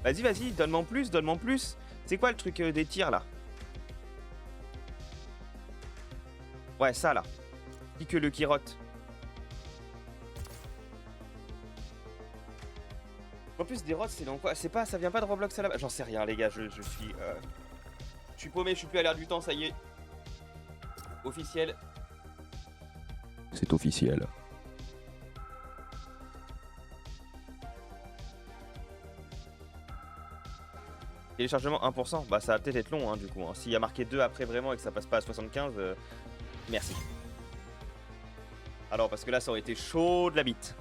Vas-y, vas-y, donne-moi en plus, donne-moi en plus. C'est quoi le truc des tirs là? Ouais, ça là. Qui que le kirotte. En plus, des rots, c'est dans quoi? C'est pas, ça vient pas de Roblox à la base. J'en sais rien, les gars, je suis paumé, je suis plus à l'air du temps, ça y est. Officiel. C'est officiel. Téléchargement 1%, bah ça va peut-être être long hein, du coup. Hein. S'il y a marqué 2 après vraiment et que ça passe pas à 75, merci. Alors parce que là ça aurait été chaud de la bite.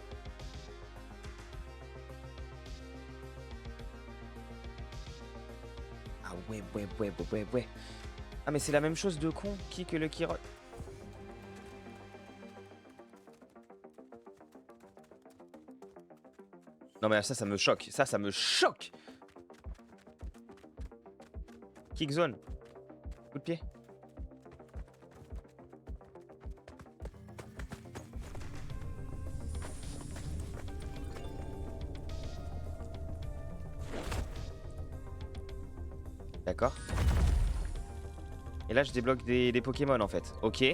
Ah ouais. Ah mais c'est la même chose de con qui que le Kirot. Non mais ça me choque, ça me choque. Kick zone. Coup de pied. D'accord. Et là je débloque des Pokémon en fait. Ok.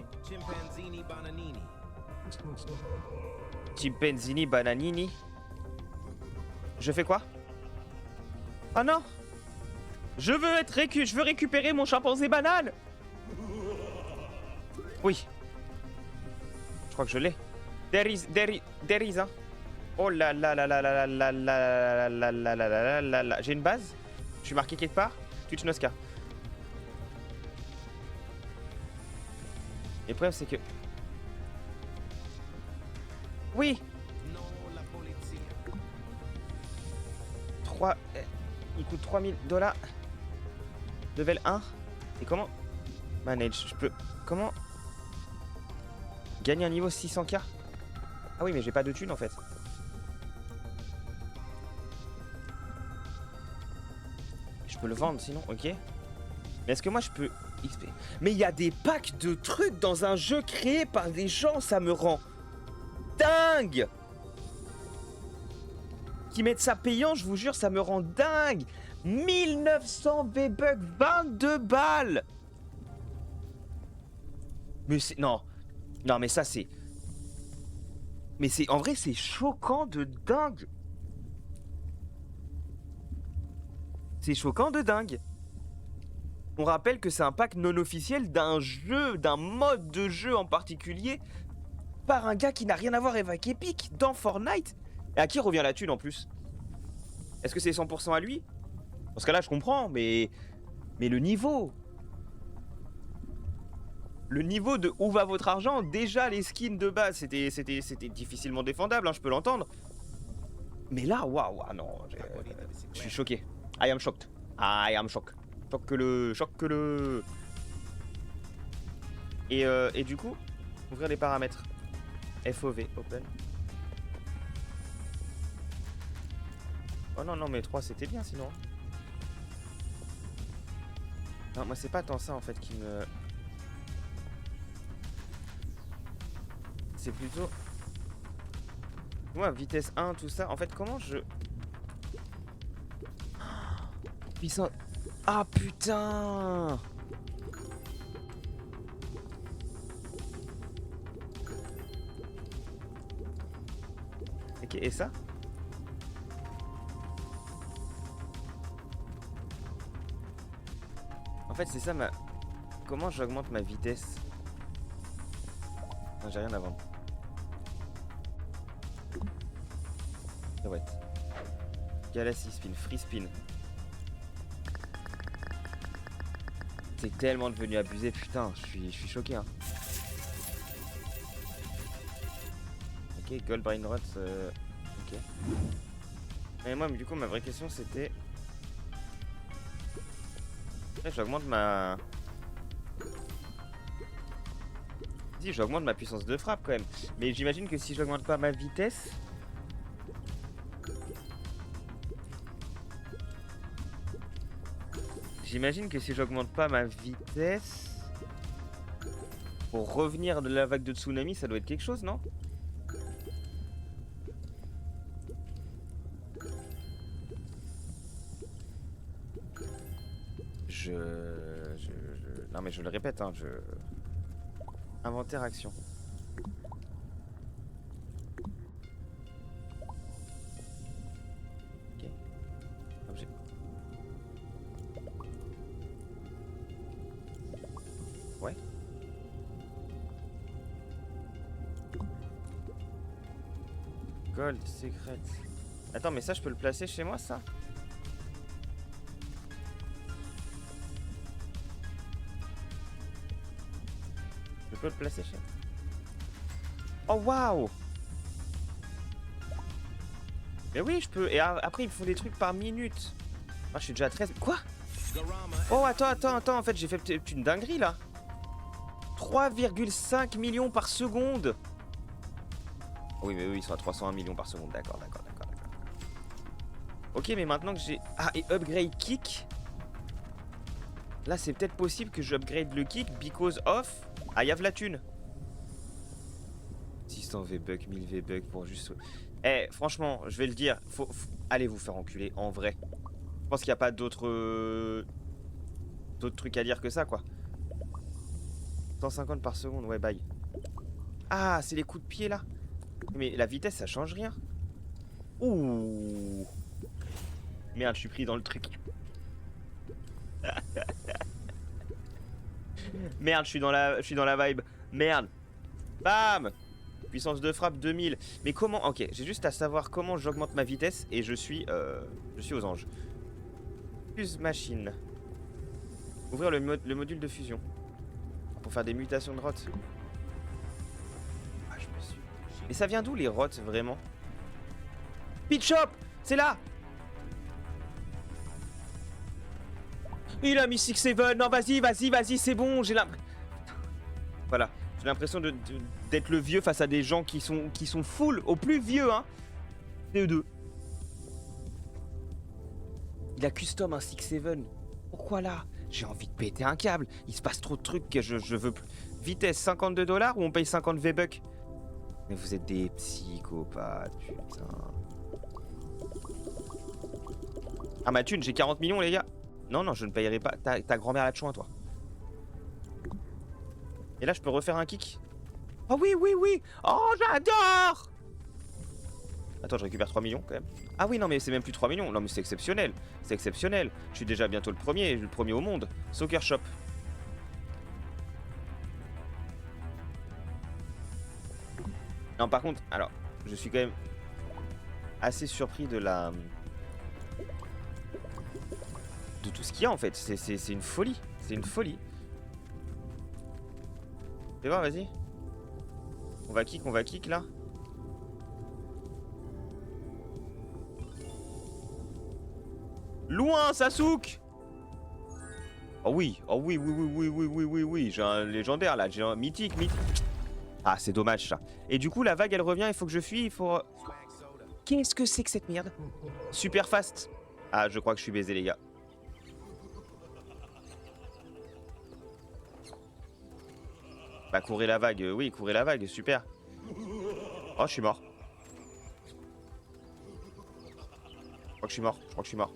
Chimpanzini Bananini. Je fais quoi? Oh non! Je veux récupérer mon chimpanzé banal! Oui. Je crois que je l'ai. There is, hein. Oh là là là là là là là là là là là là là. J'ai une base? Je suis marqué quelque part? Twitch Noska. Et le problème c'est que... Oui! 3... Il coûte 3000 $. Level 1. Et comment... Manage, je peux... Comment... Gagner un niveau 600k? Ah oui mais j'ai pas de thunes en fait. Je peux le vendre sinon, ok. Mais est-ce que moi je peux... XP. Mais il y a des packs de trucs dans un jeu créé par des gens, ça me rend dingue. Qui mettent ça payant, je vous jure, ça me rend dingue. 1900 V-Bucks, 22 balles. Mais c'est... Non. Non mais ça c'est... Mais c'est... En vrai c'est choquant de dingue. C'est choquant de dingue. On rappelle que c'est un pack non officiel d'un jeu, d'un mode de jeu en particulier, par un gars qui n'a rien à voir avec Epic dans Fortnite. Et à qui revient la thune en plus? Est-ce que c'est 100% à lui? Dans ce cas-là, je comprends, mais le niveau. Le niveau de où va votre argent? Déjà, les skins de base, c'était difficilement défendable, hein, je peux l'entendre. Mais là, waouh, non, je suis choqué. I am shocked. I am shocked. Choque-le. Et du coup, ouvrir les paramètres. FOV, open. Oh non, mais 3 c'était bien sinon. Non, moi c'est pas tant ça en fait qui me... C'est plutôt... Moi, vitesse 1, tout ça. En fait, comment je... Puissant... Ah putain! Ok, et ça? En fait, c'est ça ma... Comment j'augmente ma vitesse? Non, j'ai rien à vendre. Ouais. Galaxy Spin, Free Spin. C'est tellement devenu abusé, putain, je suis choqué. Hein. Ok, Gold Brain Rot, ok. Et moi, du coup, ma vraie question c'était... J'augmente ma... Si, j'augmente ma puissance de frappe quand même. Mais j'imagine que si j'augmente pas ma vitesse... J'imagine que si j'augmente pas ma vitesse... Pour revenir de la vague de tsunami, ça doit être quelque chose, non? Non mais je le répète, hein, Inventaire action. Ok. Objet. Ouais. Gold secret. Attends, mais ça je peux le placer chez moi, ça? Je peux le placer chez moi. Oh waouh! Mais oui, je peux. Et après, ils me font des trucs par minute. Ah, je suis déjà à 13. Quoi? Oh, attends. En fait, j'ai fait peut-être une dinguerie là. 3,5 millions par seconde. Oui, mais eux, ils sont à 301 millions par seconde. D'accord. Ok, mais maintenant que j'ai... Ah, et upgrade kick. Là, c'est peut-être possible que j'upgrade le kick because of... Ah, y a la thune. 600 V-Bucks, 1000 V-Bucks pour juste... Eh, franchement, je vais le dire. Allez vous faire enculer, en vrai. Je pense qu'il n'y a pas d'autres trucs à dire que ça, quoi. 150 par seconde, ouais, bye. Ah, c'est les coups de pied, là. Mais la vitesse, ça change rien. Ouh. Merde, je suis pris dans le truc. Merde, je suis dans la vibe. Merde. Bam. Puissance de frappe 2000. Mais comment? Ok, j'ai juste à savoir comment j'augmente ma vitesse et je suis aux anges. Fuse machine. Ouvrir le module de fusion. Pour faire des mutations de rots. Ah, je me suis... Mais ça vient d'où les rots vraiment? Pit Shop, c'est là. Il a mis 6-7. Non, vas-y, c'est bon. Voilà. J'ai l'impression d'être le vieux face à des gens qui sont full au plus vieux, hein. CE2. Il a custom un 6-7. Pourquoi là? J'ai envie de péter un câble. Il se passe trop de trucs que je veux plus. Vitesse 52 $ ou on paye 50 V-Bucks? Mais vous êtes des psychopathes, putain. Ah, ma thune, j'ai 40 millions, les gars. Non, je ne payerai pas. Ta grand-mère a de chouin, toi. Et là, je peux refaire un kick. Oh oui. Oh, j'adore. Attends, je récupère 3 millions, quand même. Ah oui, non, mais c'est même plus 3 millions. Non, mais c'est exceptionnel. C'est exceptionnel. Je suis déjà bientôt le premier au monde. Soccer Shop. Non, par contre, alors, je suis quand même assez surpris de tout ce qu'il y a, en fait. C'est une folie. C'est une folie. Fais voir, vas-y. On va kick là. Loin, Sasuke. Oh oui. J'ai un légendaire là, j'ai un mythique. Ah, c'est dommage ça. Et du coup, la vague elle revient, il faut que je fuis, il faut... Qu'est-ce que c'est que cette merde? Super fast. Ah, je crois que je suis baisé, les gars. Bah, courez la vague, oui, courez la vague, super. Oh, je suis mort. Je crois que je suis mort.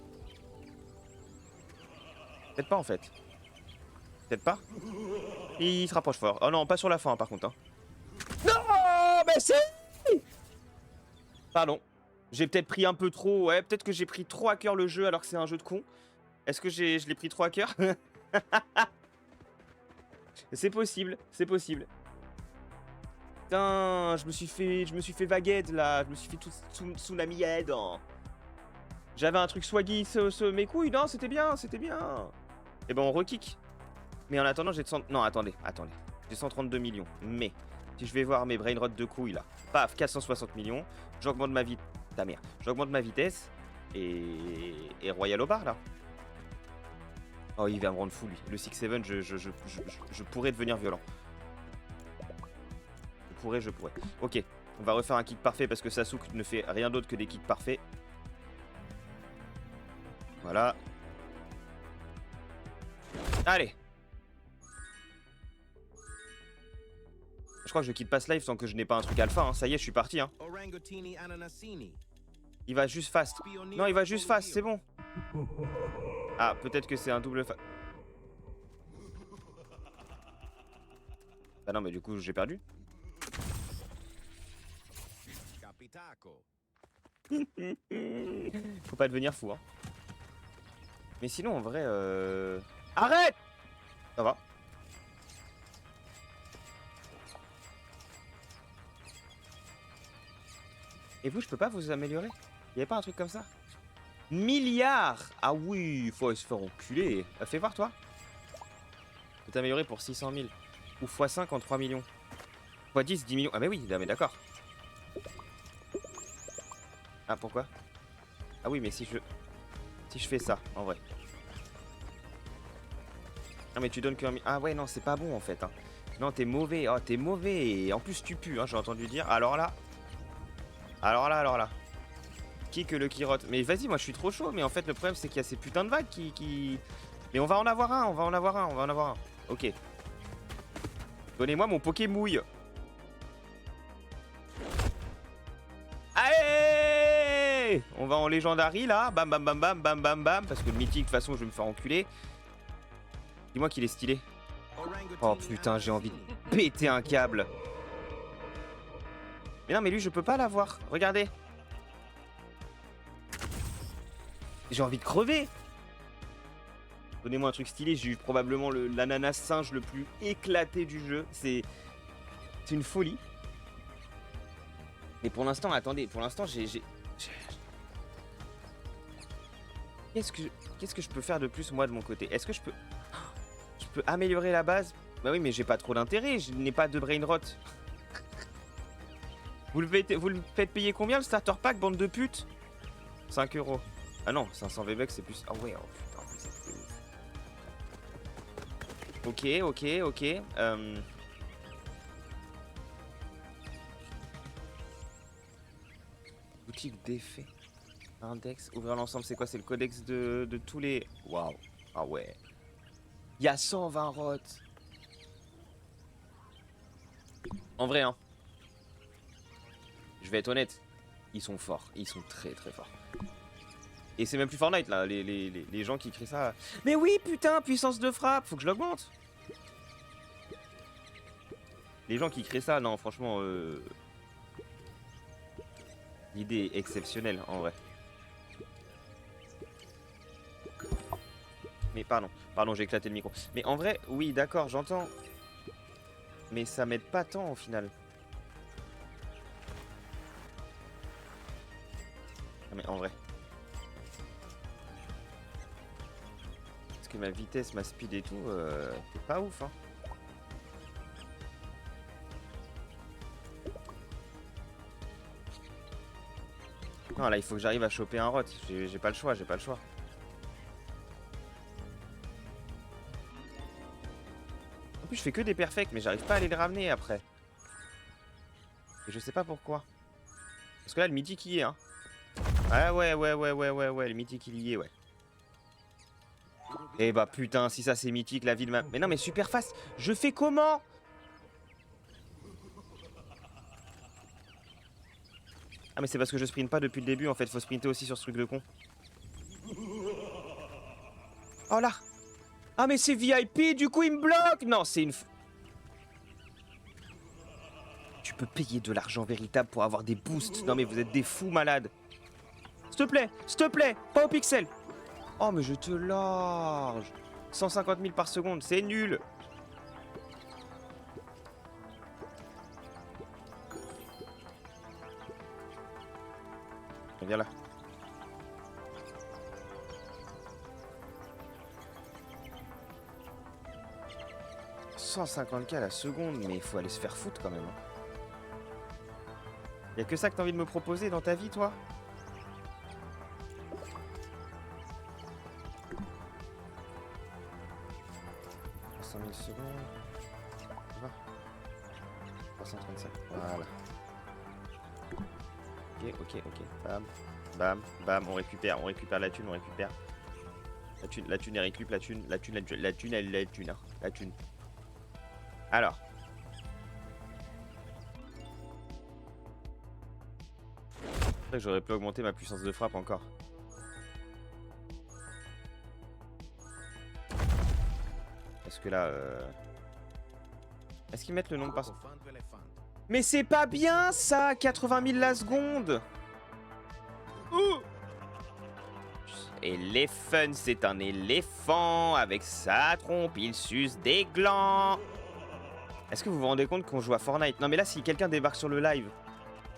Peut-être pas en fait. Peut-être pas. Il se rapproche fort. Oh non, pas sur la fin par contre. Hein. Non, mais si. Pardon. J'ai peut-être pris un peu trop. Ouais, peut-être que j'ai pris trop à cœur le jeu alors que c'est un jeu de con. Est-ce que je l'ai pris trop à cœur? C'est possible, c'est possible. Putain, je me suis fait vaguette là. Je me suis fait tout tsunami head. Hein. J'avais un truc swaggy mes couilles. Non, c'était bien. Et ben on rekick. Mais en attendant, j'ai 100... Non, attendez. J'ai 132 millions. Mais si je vais voir mes brain rot de couilles là. Paf, 460 millions. J'augmente ma vitesse. Ta mère. J'augmente ma vitesse. Et Royal au bar là. Oh, il va me rendre fou lui. Le 6-7, je pourrais devenir violent. Je pourrais. Ok, on va refaire un kick parfait parce que Sasuke ne fait rien d'autre que des kicks parfaits. Voilà. Allez. Je crois que je quitte pas ce live sans que je n'ai pas un truc alpha. Hein. Ça y est, je suis parti. Hein. Il va juste fast. Non, il va juste fast, c'est bon. Ah, peut-être que c'est un double fast. Bah non, mais du coup, j'ai perdu. Faut pas devenir fou, hein. Mais sinon, en vrai, Arrête! Ça va. Et vous, je peux pas vous améliorer? Y'avait pas un truc comme ça? Milliards! Ah oui, faut se faire enculer. Fais voir, toi. Je peux t'améliorer pour 600 000. Ou x5 en 3 millions. x10, 10 millions. Ah mais oui, mais d'accord. Ah, pourquoi? Ah oui, mais si je fais ça, en vrai. Ah mais tu donnes que... Ah ouais, non, c'est pas bon, en fait. Hein. Non, t'es mauvais. Oh, t'es mauvais. Et en plus, tu pues, hein, j'ai entendu dire. Alors là... Alors là. Qui que le kirote? Mais vas-y, moi, je suis trop chaud. Mais en fait, le problème, c'est qu'il y a ces putains de vagues qui... Mais on va en avoir un. Ok. Donnez-moi mon Pokémouille. Allez! On va en Légendary, là. Bam, bam, bam, bam, bam, bam, bam. Parce que le mythique, de toute façon, je vais me faire enculer. Dis-moi qu'il est stylé. Oh putain, j'ai envie de péter un câble. Mais non, mais lui, je peux pas l'avoir. Regardez. J'ai envie de crever. Donnez-moi un truc stylé. J'ai eu probablement l'ananas singe le plus éclaté du jeu. C'est une folie. Mais pour l'instant, attendez. Pour l'instant, Qu'est-ce que je peux faire de plus, moi, de mon côté? Est-ce que je peux améliorer la base? Bah oui, mais j'ai pas trop d'intérêt. Je n'ai pas de brain rot. Vous le faites payer combien, le starter pack, bande de putes? 5 €. Ah non, 500 V-Bucks, c'est plus... Ah ouais, oh putain, c'est ouf. Ok. Boutique d'effets. Index, ouvrir l'ensemble, c'est quoi? C'est le codex de tous les... Waouh. Ah ouais. Il y a 120 rots. En vrai, hein. Je vais être honnête. Ils sont forts. Ils sont très très forts. Et c'est même plus Fortnite, là, les gens qui créent ça. Mais oui, putain, puissance de frappe. Faut que je l'augmente. Les gens qui créent ça, non, franchement... L'idée est exceptionnelle, en vrai. Mais pardon, j'ai éclaté le micro. Mais en vrai, oui, d'accord, j'entends. Mais ça m'aide pas tant au final. Ah, mais en vrai. Parce que ma vitesse, ma speed et tout, c'est pas ouf, hein. Non, là, il faut que j'arrive à choper un rot. J'ai pas le choix, En plus, je fais que des perfects, mais j'arrive pas à les ramener après. Et je sais pas pourquoi. Parce que là, le mythique y est, hein. Ah ouais, le mythique il y est, ouais. Eh bah putain, si ça c'est mythique, la vie de ma... Mais non, mais super fast. Je fais comment? Ah mais c'est parce que je sprinte pas depuis le début, en fait. Faut sprinter aussi sur ce truc de con. Oh là. Ah mais c'est VIP, du coup il me bloque. Non, c'est une... Tu peux payer de l'argent véritable pour avoir des boosts. Non mais vous êtes des fous malades. S'il te plaît, pas au pixel. Oh mais je te large. 150 000 par seconde, c'est nul. Viens là. « 150K la seconde, mais il faut aller se faire foutre quand même. Y'a que ça que t'as envie de me proposer dans ta vie, toi? « 100 000 secondes... » 335, voilà. Ok. Bam, on récupère la thune, La thune, elle récupère la thune. Alors. J'aurais pu augmenter ma puissance de frappe encore. Parce que là... Est-ce qu'ils mettent le nombre par... Mais c'est pas bien ça, 80 000 la seconde. Elephant, c'est un éléphant. Avec sa trompe, il suce des glands. Est-ce que vous vous rendez compte qu'on joue à Fortnite? Non mais là, si quelqu'un débarque sur le live,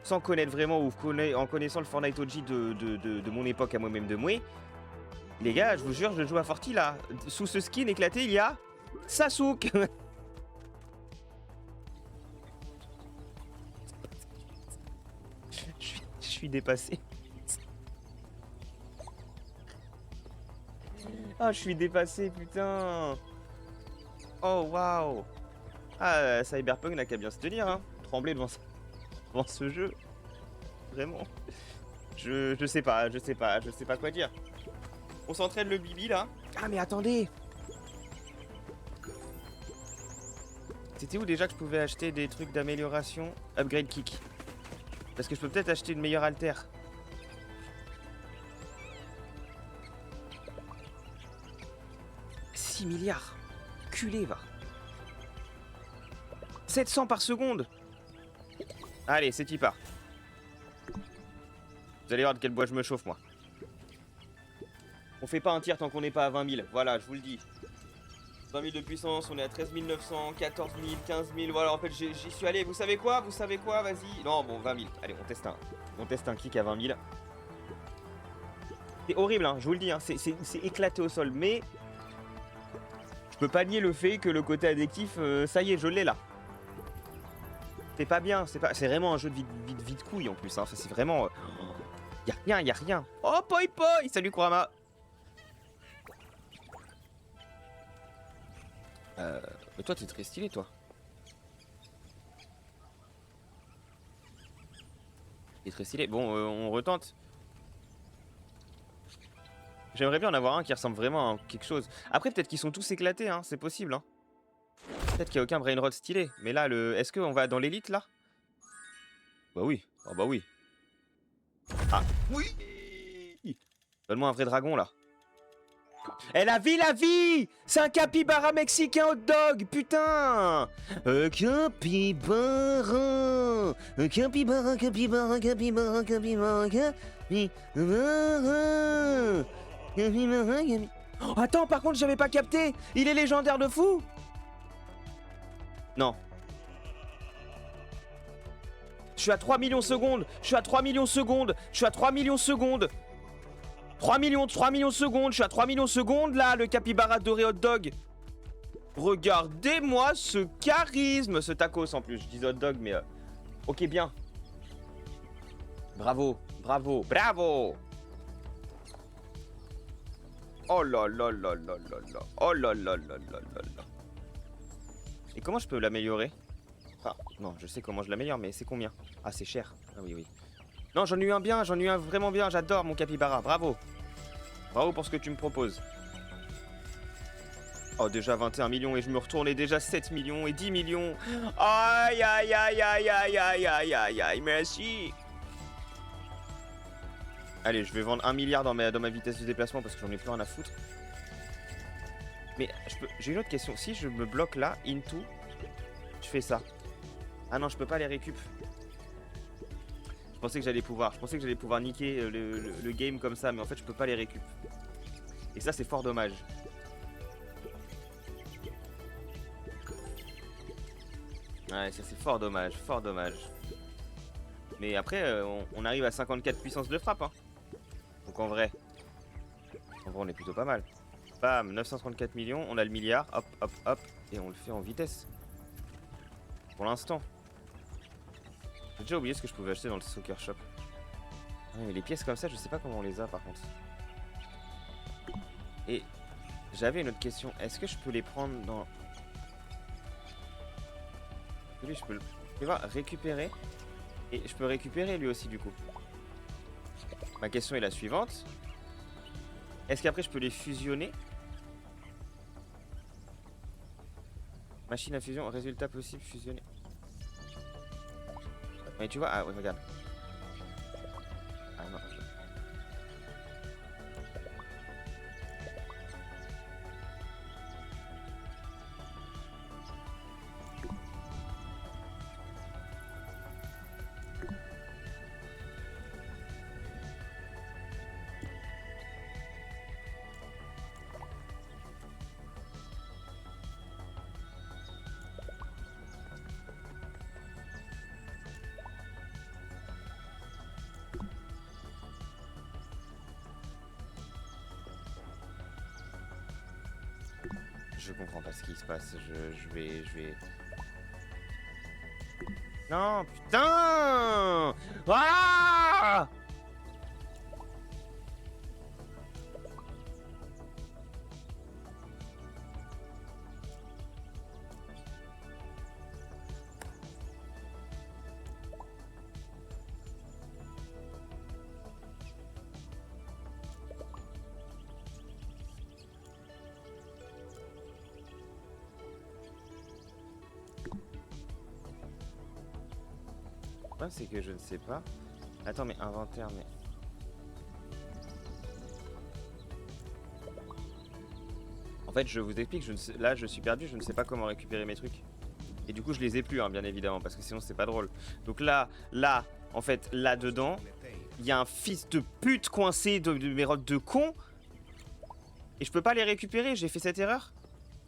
sans connaître vraiment ou en connaissant le Fortnite OG de mon époque à moi-même de Moué, les gars, je vous jure, je joue à Forti là. Sous ce skin éclaté, il y a Sasuke. Je suis dépassé. Ah, je suis dépassé, putain. Oh, waouh. Ah, Cyberpunk n'a qu'à bien se tenir, hein. Trembler devant ce jeu. Vraiment. Je sais pas quoi dire. On s'entraîne le bibi, là. Ah, mais attendez. C'était où déjà que je pouvais acheter des trucs d'amélioration? Upgrade kick. Parce que je peux peut-être acheter une meilleure alter. « 6 milliards. Culé, va. 700 par seconde. Allez, c'est y part. Vous allez voir de quel bois je me chauffe, moi. On fait pas un tir tant qu'on n'est pas à 20 000. Voilà, je vous le dis. 20 000 de puissance, on est à 13 900, 14 000, 15 000. Voilà, en fait, j'y suis allé. Vous savez quoi? Vas-y. Non, bon, 20 000. Allez, on teste un kick à 20 000. C'est horrible, hein, je vous le dis. Hein, c'est éclaté au sol. Mais je peux pas nier le fait que le côté addictif, ça y est, je l'ai là. C'est pas bien. C'est vraiment un jeu de vide couille en plus. Hein, c'est vraiment. Y a rien. Oh, poi. Salut, Kurama. Mais toi, t'es très stylé, toi. T'es très stylé. Bon, on retente. J'aimerais bien en avoir un qui ressemble vraiment à quelque chose. Après, peut-être qu'ils sont tous éclatés, hein. C'est possible, hein. Peut-être qu'il n'y a aucun brainrot stylé. Mais là, est-ce qu'on va dans l'élite, là? Bah oui. Oh, bah oui. Ah. Oui. Donne-moi un vrai dragon, là. Eh, la vie! C'est un capybara mexicain hot dog, putain! Capybara! Oh, attends, par contre, j'avais pas capté! Il est légendaire de fou! Non. Je suis à 3 millions secondes! 3 millions secondes! 3 millions secondes, je suis à 3 millions secondes là, le capybara doré hot dog. Regardez-moi ce charisme, ce tacos en plus, je dis hot dog mais ok bien. Bravo. Oh là là là là là là. Oh là là là là là là. Et comment je peux l'améliorer? Ah non, je sais comment je l'améliore mais c'est combien? Ah c'est cher. Ah oui. Non, j'en ai eu un vraiment bien, j'adore mon capybara, bravo. Bravo pour ce que tu me proposes. Oh, déjà 21 millions et je me retourne et déjà 7 millions et 10 millions. Aïe, merci. Allez, je vais vendre 1 milliard dans ma vitesse de déplacement parce que j'en ai plus rien à foutre. Mais j'ai une autre question. Si je me bloque là, into, je fais ça. Ah non, je peux pas les récup. Je pensais que j'allais pouvoir niquer le game comme ça, mais en fait je peux pas les récup. Et ça c'est fort dommage. Ouais, ça c'est fort dommage. Mais après on arrive à 54 puissance de frappe, hein. Donc en vrai on est plutôt pas mal. Bam, 934 millions, on a le milliard, hop, et on le fait en vitesse. Pour l'instant. J'ai déjà oublié ce que je pouvais acheter dans le Soccer Shop. Ouais, mais les pièces comme ça, je sais pas comment on les a par contre. Et j'avais une autre question. Est-ce que je peux les prendre dans... Lui, je peux le récupérer. Et je peux récupérer lui aussi du coup. Ma question est la suivante. Est-ce qu'après je peux les fusionner? Machine à fusion, résultat possible, fusionner. Mais tu vois, ah ouais, regarde. Ah non, ok. Je comprends pas ce qui se passe. Je vais... Non, putain. Ah! Le problème, c'est que je ne sais pas. Attends, mais inventaire, mais... En fait, je vous explique, je ne sais... là, je suis perdu, je ne sais pas comment récupérer mes trucs. Et du coup, je les ai plus, hein, bien évidemment, parce que sinon, c'est pas drôle. Donc là, en fait, là-dedans, il y a un fils de pute coincé de mes rottes de con. Et je peux pas les récupérer, j'ai fait cette erreur.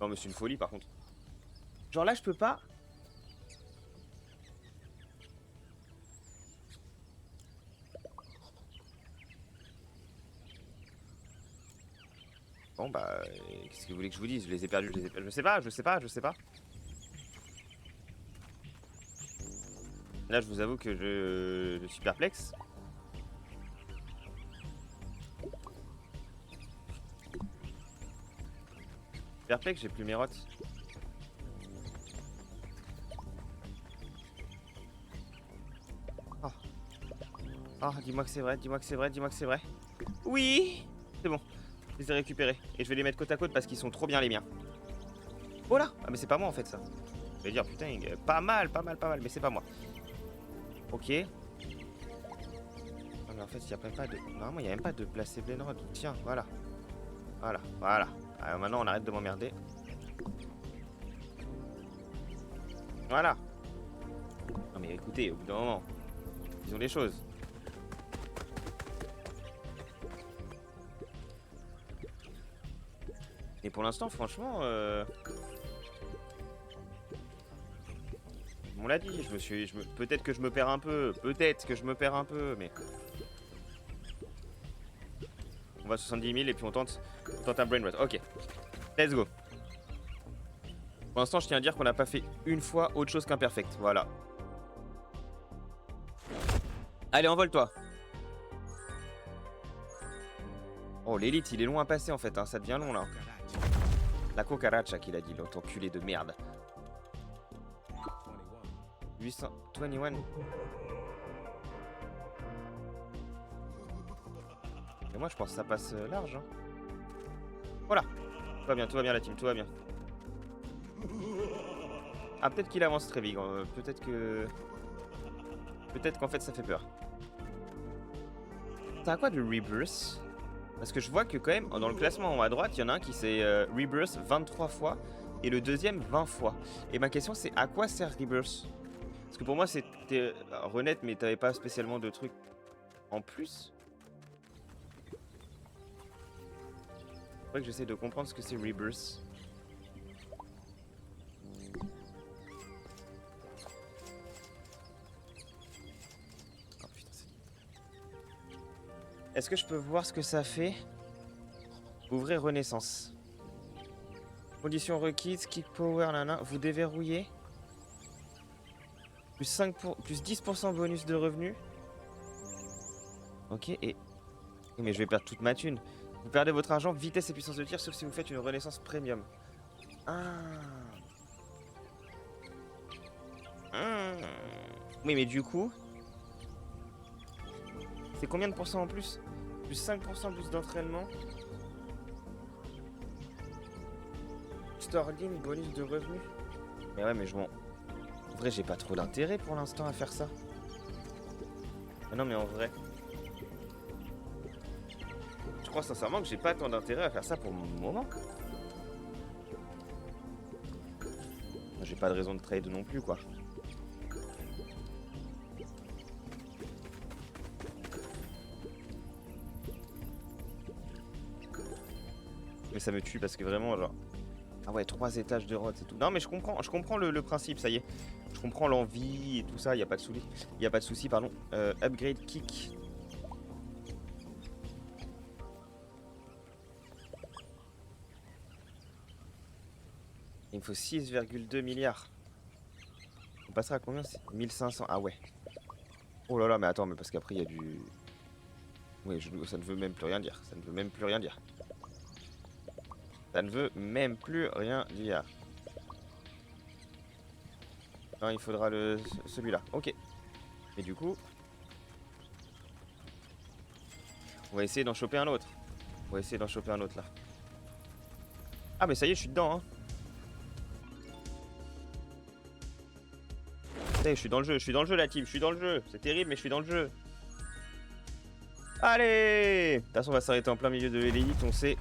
Non, mais c'est une folie, par contre. Genre là, je peux pas... Bon bah, qu'est-ce que vous voulez que je vous dise? Je les ai perdus, je les ai perdus. Je sais pas. Là, je vous avoue que je suis perplexe. Perplexe, j'ai plus mes rottes. Oh. Oh, dis-moi que c'est vrai, dis-moi que c'est vrai, dis-moi que c'est vrai. Oui! C'est bon. Je les ai récupérés. Et je vais les mettre côte à côte parce qu'ils sont trop bien les miens. Oh là! Ah mais c'est pas moi en fait ça. Je vais dire putain, pas mal, mais c'est pas moi. Ok. Non mais en fait il n'y a pas de... Normalement il n'y a même pas de placer Blenrod. Tiens, voilà. Voilà. Alors maintenant on arrête de m'emmerder. Voilà. Non mais écoutez, au bout d'un moment, disons les choses. Et pour l'instant, franchement, on l'a dit, peut-être que je me perds un peu, mais on va à 70 000 et puis on tente un brain rot. Ok, let's go. Pour l'instant, je tiens à dire qu'on n'a pas fait une fois autre chose qu'imperfect. Voilà. Allez, envole-toi. Oh, l'élite, il est long à passer en fait, hein. Ça devient long là. La cucaracha qu'il a dit, l'autre enculé de merde. 821. Et moi je pense que ça passe large. Hein. Voilà. Tout va bien la team, tout va bien. Ah peut-être qu'il avance très vite. Peut-être qu'en fait ça fait peur. T'as quoi de Rebirth? Parce que je vois que quand même dans le classement en haut à droite, il y en a un qui s'est Rebirth 23 fois et le deuxième 20 fois. Et ma question c'est à quoi sert Rebirth? Parce que pour moi c'était renaître mais t'avais pas spécialement de trucs en plus. Faudrait que j'essaie de comprendre ce que c'est Rebirth. Oh putain c'est... Est-ce que je peux voir ce que ça fait? Ouvrez Renaissance. Conditions requises, kick power, nana. Vous déverrouillez. Plus 10% bonus de revenus. Ok, et... Mais je vais perdre toute ma thune. Vous perdez votre argent, vitesse et puissance de tir, sauf si vous faites une renaissance premium. Oui, mais du coup... C'est combien de pourcents en plus? Plus 5% plus d'entraînement. Storeline, bonus de revenus. Mais ouais, mais je m'en... En vrai, j'ai pas trop d'intérêt pour l'instant à faire ça. Mais non, mais en vrai... Je crois sincèrement que j'ai pas tant d'intérêt à faire ça pour le moment. J'ai pas de raison de trade non plus, quoi. Mais ça me tue parce que vraiment, genre... Ah ouais, 3 étages de rot et tout. Non, mais je comprends le principe, ça y est. Je comprends l'envie et tout ça, y a pas de souci, pardon. Upgrade kick. Il me faut 6,2 milliards. On passera à combien? C'est 1500. Ah ouais. Oh là là, mais attends, mais parce qu'après il y a du... Oui, ça ne veut même plus rien dire. Ça ne veut même plus rien dire. Ça ne veut même plus rien dire. Non, il faudra celui-là. Ok. Et du coup... On va essayer d'en choper un autre. On va essayer d'en choper un autre là. Ah mais ça y est, je suis dedans hein. Ça y est, je suis dans le jeu la team, je suis dans le jeu. C'est terrible mais je suis dans le jeu. Allez! De toute façon on va s'arrêter en plein milieu de l'élite, on sait.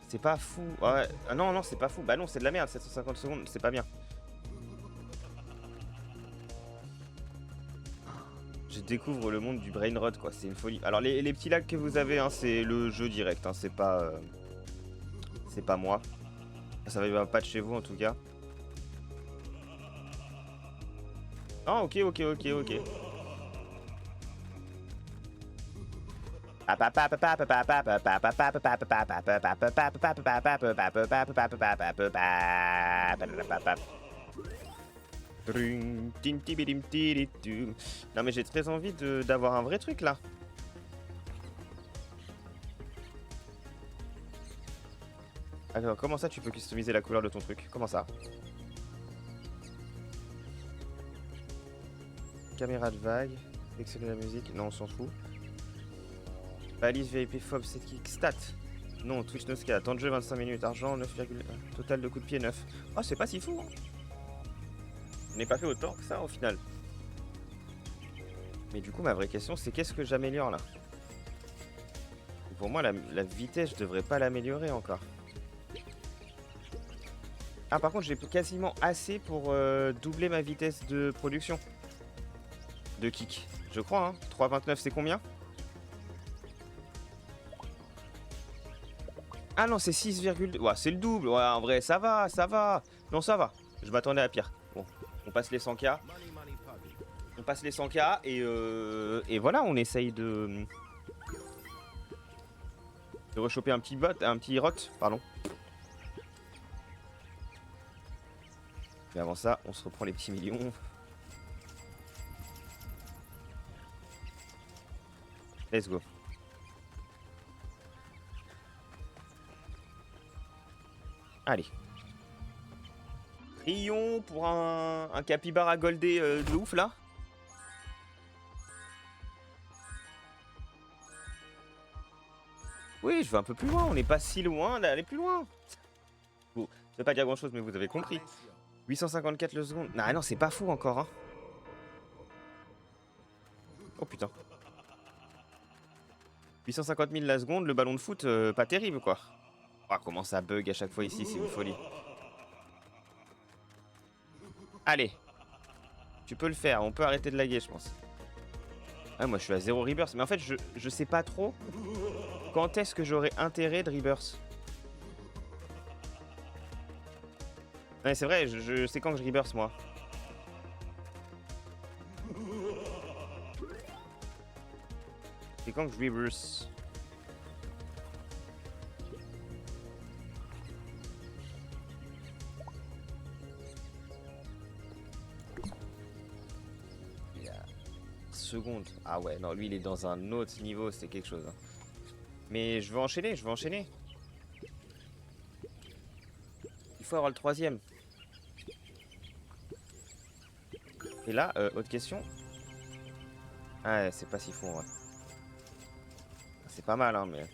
C'est pas fou. Ouais. Ah non, non, c'est pas fou. Bah non, c'est de la merde, 750 secondes, c'est pas bien. Je découvre le monde du brain rot quoi, c'est une folie. Alors les petits lags que vous avez, hein, c'est le jeu direct, hein, c'est pas moi. Ça va pas de chez vous en tout cas. Ah ok. Non mais j'ai très envie d'avoir un vrai truc là. Alors comment ça tu peux customiser la couleur de ton truc? Comment ça? Caméra de vague, sélectionner la musique, non on s'en fout. Balise VIP FOB, c'est kickstat. Non, Twitch no scale, temps de jeu 25 minutes, argent 9,1, total de coups de pied 9. Oh c'est pas si fou hein. On n'est pas fait autant que ça au final. Mais du coup ma vraie question c'est qu'est-ce que j'améliore là? Pour moi la vitesse je devrais pas l'améliorer encore. Ah par contre j'ai quasiment assez pour doubler ma vitesse de production. De kick. Je crois hein. 3,29 c'est combien? Ah non c'est 6,2. Ouais c'est le double. Ouais en vrai ça va, ça va. Non ça va. Je m'attendais à pire. Bon. On passe les 100K. On passe les 100K et voilà on essaye de rechoper un petit bot, un petit rot, pardon. Mais avant ça, on se reprend les petits millions. Let's go. Allez. Prions pour un capybara goldé de ouf là. Oui, je vais un peu plus loin, on n'est pas si loin d'aller plus loin. Bon, ça veut pas dire grand chose, mais vous avez compris. 854 le seconde. Non, non, c'est pas fou encore, hein. Oh putain. 850 000 la seconde, le ballon de foot, pas terrible quoi. Oh, comment ça bug à chaque fois ici, c'est une folie. Allez. Tu peux le faire, on peut arrêter de laguer, je pense. Ah, moi je suis à 0 rebirth, mais en fait, je sais pas trop quand est-ce que j'aurai intérêt de rebirth. Ouais, c'est vrai, je sais quand que je rebirth moi. C'est quand que je rebirth. Seconde. Ah ouais, non, lui il est dans un autre niveau, c'est quelque chose. Hein. Mais je vais enchaîner, je vais enchaîner. Il faut avoir le troisième. Et là, autre question. Ah ouais, c'est pas si fou en vrai. C'est pas mal, hein, mais...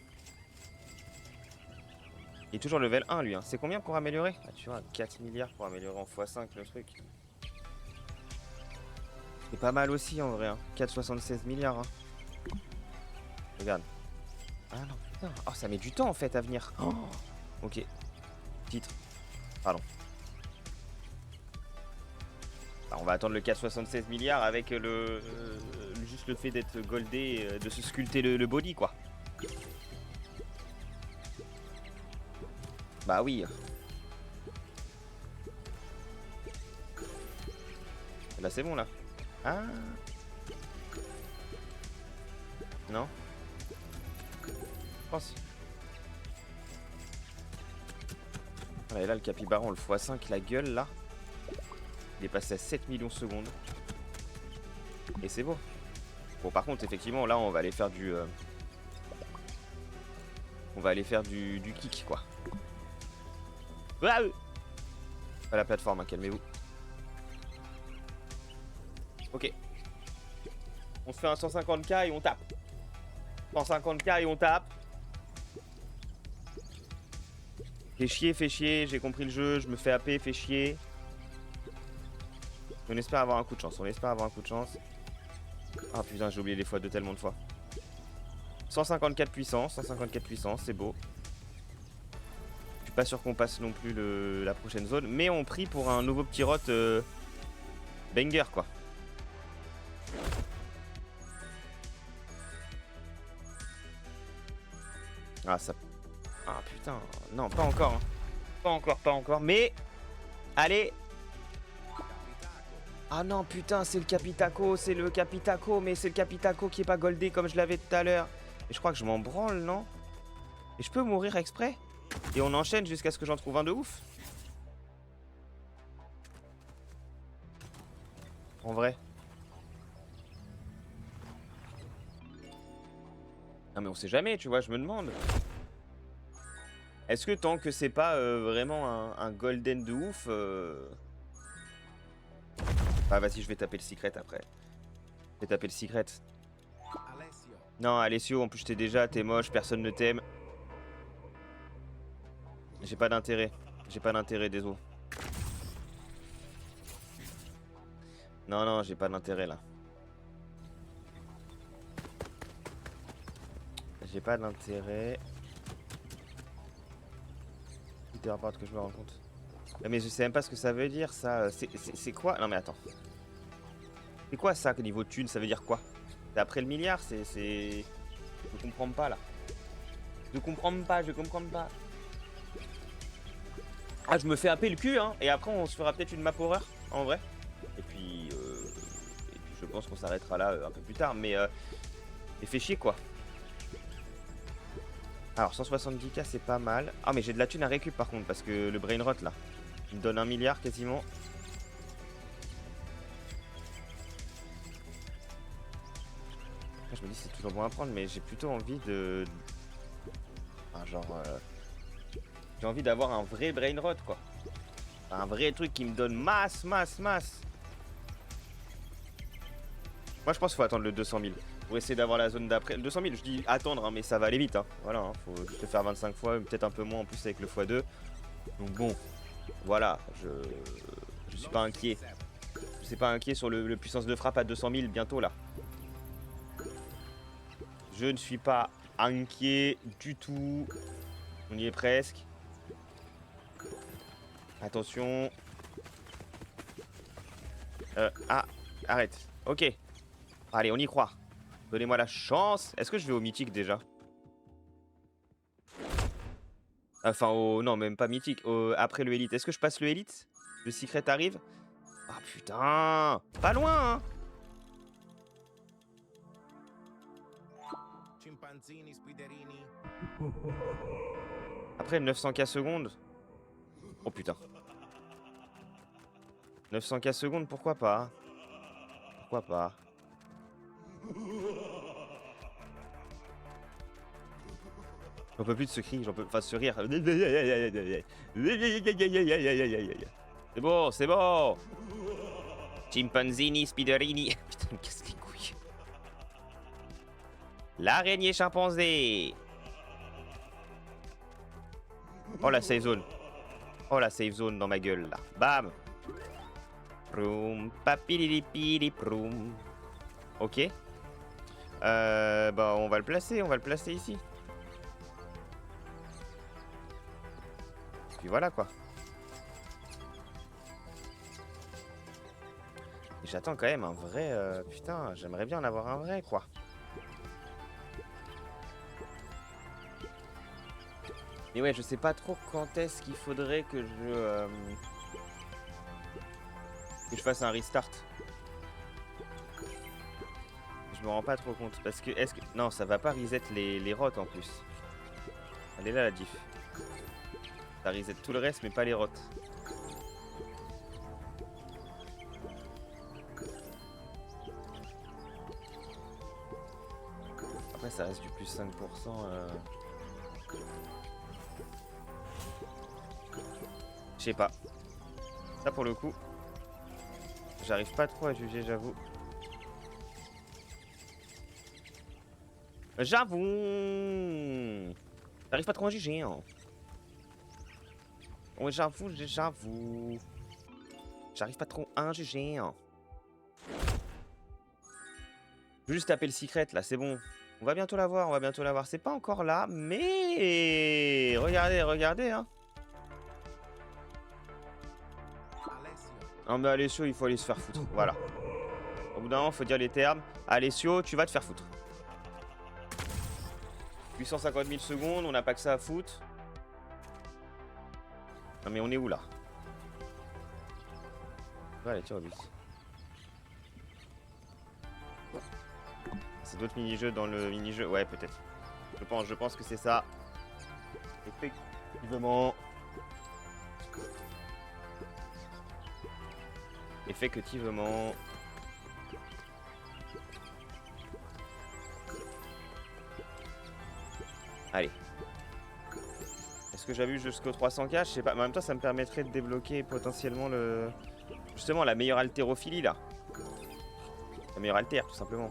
Il est toujours level 1 lui, hein. C'est combien pour améliorer? Ah, tu vois, 4 milliards pour améliorer en x5 le truc. C'est pas mal aussi en vrai, hein. 4,76 milliards. Hein. Regarde. Ah non, putain. Oh, ça met du temps en fait à venir. Oh. Ok. Titre. Pardon. Alors, on va attendre le 4,76 milliards avec juste le fait d'être goldé, de se sculpter le body quoi. Bah oui. Là c'est bon là. Ah. Non. Je pense. Et là, le capybara, on le x5, la gueule, là. Il est passé à 7 millions de secondes. Et c'est beau. Bon, par contre, effectivement, là, on va aller faire du... on va aller faire du kick, quoi. Ah, pas la plateforme, hein, calmez-vous. Ok. On se fait un 150k et on tape. 150k et on tape. Fais chier, j'ai compris le jeu, je me fais happer, fais chier. On espère avoir un coup de chance, on espère avoir un coup de chance. Ah putain, j'ai oublié les fois de tellement de fois. 154 puissance, c'est beau. Je suis pas sûr qu'on passe non plus la prochaine zone, mais on prie pour un nouveau petit rot banger, quoi. Ah ça... Ah putain, non pas encore, hein. Pas encore, mais... Allez. Ah non putain, c'est le Capitaco, mais c'est le Capitaco qui est pas goldé comme je l'avais tout à l'heure. Et je crois que je m'en branle, non? Et je peux mourir exprès? Et on enchaîne jusqu'à ce que j'en trouve un de ouf? En vrai. Non mais on sait jamais, tu vois, je me demande. Est-ce que tant que c'est pas vraiment un golden de ouf... Ah vas-y, je vais taper le secret après. Je vais taper le secret. Non, Alessio, en plus t'es moche, personne ne t'aime. J'ai pas d'intérêt, désolé. Non, j'ai pas d'intérêt là. J'ai pas d'intérêt. Tout importe que je me rends compte. Mais je sais même pas ce que ça veut dire ça. C'est quoi? Non mais attends. C'est quoi ça niveau thune? Ça veut dire quoi? C'est après le milliard? C'est... Je comprends pas là. Je comprends pas. Ah, je me fais happer le cul, hein. Et après, on se fera peut-être une map horreur, en vrai. Et puis je pense qu'on s'arrêtera là un peu plus tard. Mais et fait chier, quoi. Alors, 170k, c'est pas mal. Ah, mais j'ai de la thune à récup, par contre, parce que le brain rot, là, il me donne 1 milliard, quasiment. Je me dis, c'est toujours bon à prendre, mais j'ai plutôt envie de... Enfin, genre... J'ai envie d'avoir un vrai brain rot, quoi. Un vrai truc qui me donne masse. Moi, je pense qu'il faut attendre le 200 000 pour essayer d'avoir la zone d'après. Le 200 000, je dis attendre, hein, mais ça va aller vite. Hein. Voilà, hein, faut juste le faire 25 fois, peut-être un peu moins en plus avec le x2. Donc bon, voilà, je suis pas inquiet. Je suis pas inquiet sur le puissance de frappe à 200 000 bientôt là. Je ne suis pas inquiet du tout. On y est presque. Attention. Ah, arrête. Ok. Allez, on y croit. Donnez-moi la chance. Est-ce que je vais au mythique déjà? Enfin, non, même pas mythique. Après le élite. Est-ce que je passe le élite? Le secret arrive? Ah putain. Pas loin, hein. Après 900k secondes. Oh putain. 900k secondes, pourquoi pas? Pourquoi pas? J'en peux plus de ce cri, enfin ce rire. C'est bon, c'est bon. Chimpanzini, Spiderini. Putain, il me casse les couilles. L'araignée chimpanzé. Oh la safe zone. Oh la safe zone dans ma gueule là. Bam. Proum, papilipili proum. Ok. Bah on va le placer ici. Puis voilà quoi. Et j'attends quand même un vrai... putain, j'aimerais bien en avoir un vrai quoi. Mais ouais, je sais pas trop quand est-ce qu'il faudrait que je fasse un restart. Je me rends pas trop compte. Parce que, est-ce que... Non, ça va pas reset les rots en plus. Elle est là la diff. Ça reset tout le reste, mais pas les rotes. Après, ça reste du plus 5%. Je sais pas. Ça, pour le coup, j'arrive pas trop à juger, j'avoue. J'avoue. J'arrive pas trop à juger. Hein. Ouais, j'avoue. J'arrive pas trop à juger. Hein. Je vais juste taper le secret là, c'est bon. On va bientôt l'avoir, C'est pas encore là, mais regardez, hein. Non mais Alessio, il faut aller se faire foutre. Voilà. Au bout d'un moment, faut dire les termes. Alessio, tu vas te faire foutre. 850 000 secondes, on n'a pas que ça à foutre. Non mais on est où là? Allez, tiens au but. C'est d'autres mini-jeux dans le mini-jeu. Ouais, peut-être. Je pense que c'est ça. Effectivement. Effectivement. Allez. Est-ce que j'abuse jusqu'au 300K? Je sais pas. Mais en même temps, ça me permettrait de débloquer potentiellement le... Justement, la meilleure haltérophilie, là. La meilleure haltère, tout simplement.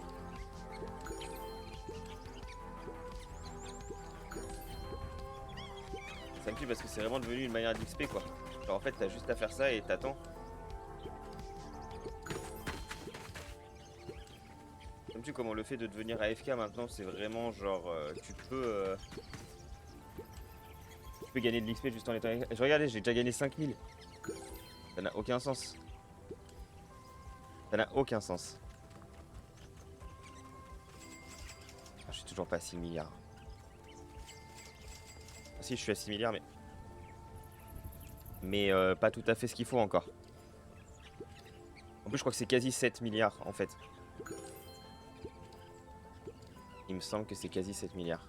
Ça me plaît parce que c'est vraiment devenu une manière d'XP, quoi. Genre, en fait, t'as juste à faire ça et t'attends. Comme tu comment le fait de devenir AFK maintenant, c'est vraiment genre... tu peux gagner de l'XP juste en étant... Je regardais, j'ai déjà gagné 5000. Ça n'a aucun sens. Ça n'a aucun sens. Ah, je suis toujours pas à 6 milliards. Ah, si, je suis à 6 milliards, mais pas tout à fait ce qu'il faut encore. En plus, je crois que c'est quasi 7 milliards, en fait. Il me semble que c'est quasi 7 milliards.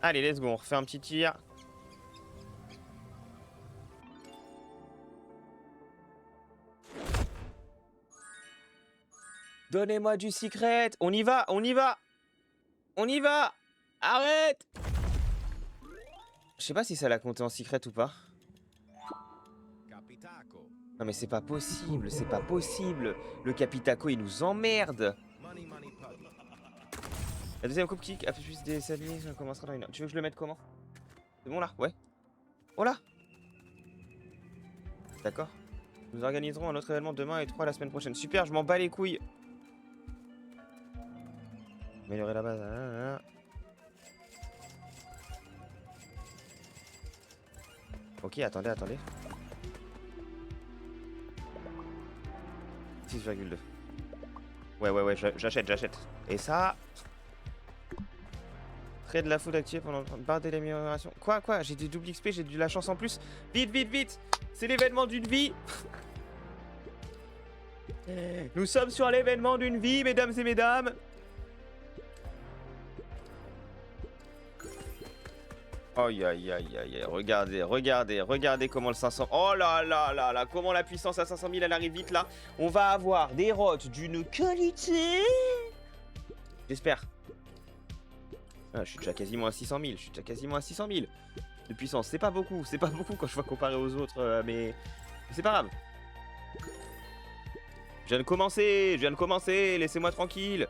Allez, let's go, on refait un petit tir. Donnez-moi du secret. On y va, on y va. On y va. Arrête. Je sais pas si ça l'a compté en secret ou pas. Non mais c'est pas possible, c'est pas possible. Le Capitaco il nous emmerde. La deuxième coupe kick, plus des salués, ça commencera dans une heure. Tu veux que je le mette comment? C'est bon là? Ouais. Oh là. D'accord. Nous organiserons un autre événement demain et 3 la semaine prochaine. Super, je m'en bats les couilles. Améliorer la base. Ok, attendez. 6,2. Ouais, j'achète. Et ça... Trait de la foudre activé pendant barre d'amélioration. Quoi? J'ai du double XP, j'ai de la chance en plus. Vite. C'est l'événement d'une vie. Nous sommes sur l'événement d'une vie, mesdames et mesdames. Aïe. Regardez comment le 500... Oh là, comment la puissance à 500 000, elle arrive vite là. On va avoir des rotes d'une qualité. J'espère. Ah, je suis déjà quasiment à 600 000. De puissance. C'est pas beaucoup quand je vois comparer aux autres, mais c'est pas grave. Je viens de commencer, laissez-moi tranquille.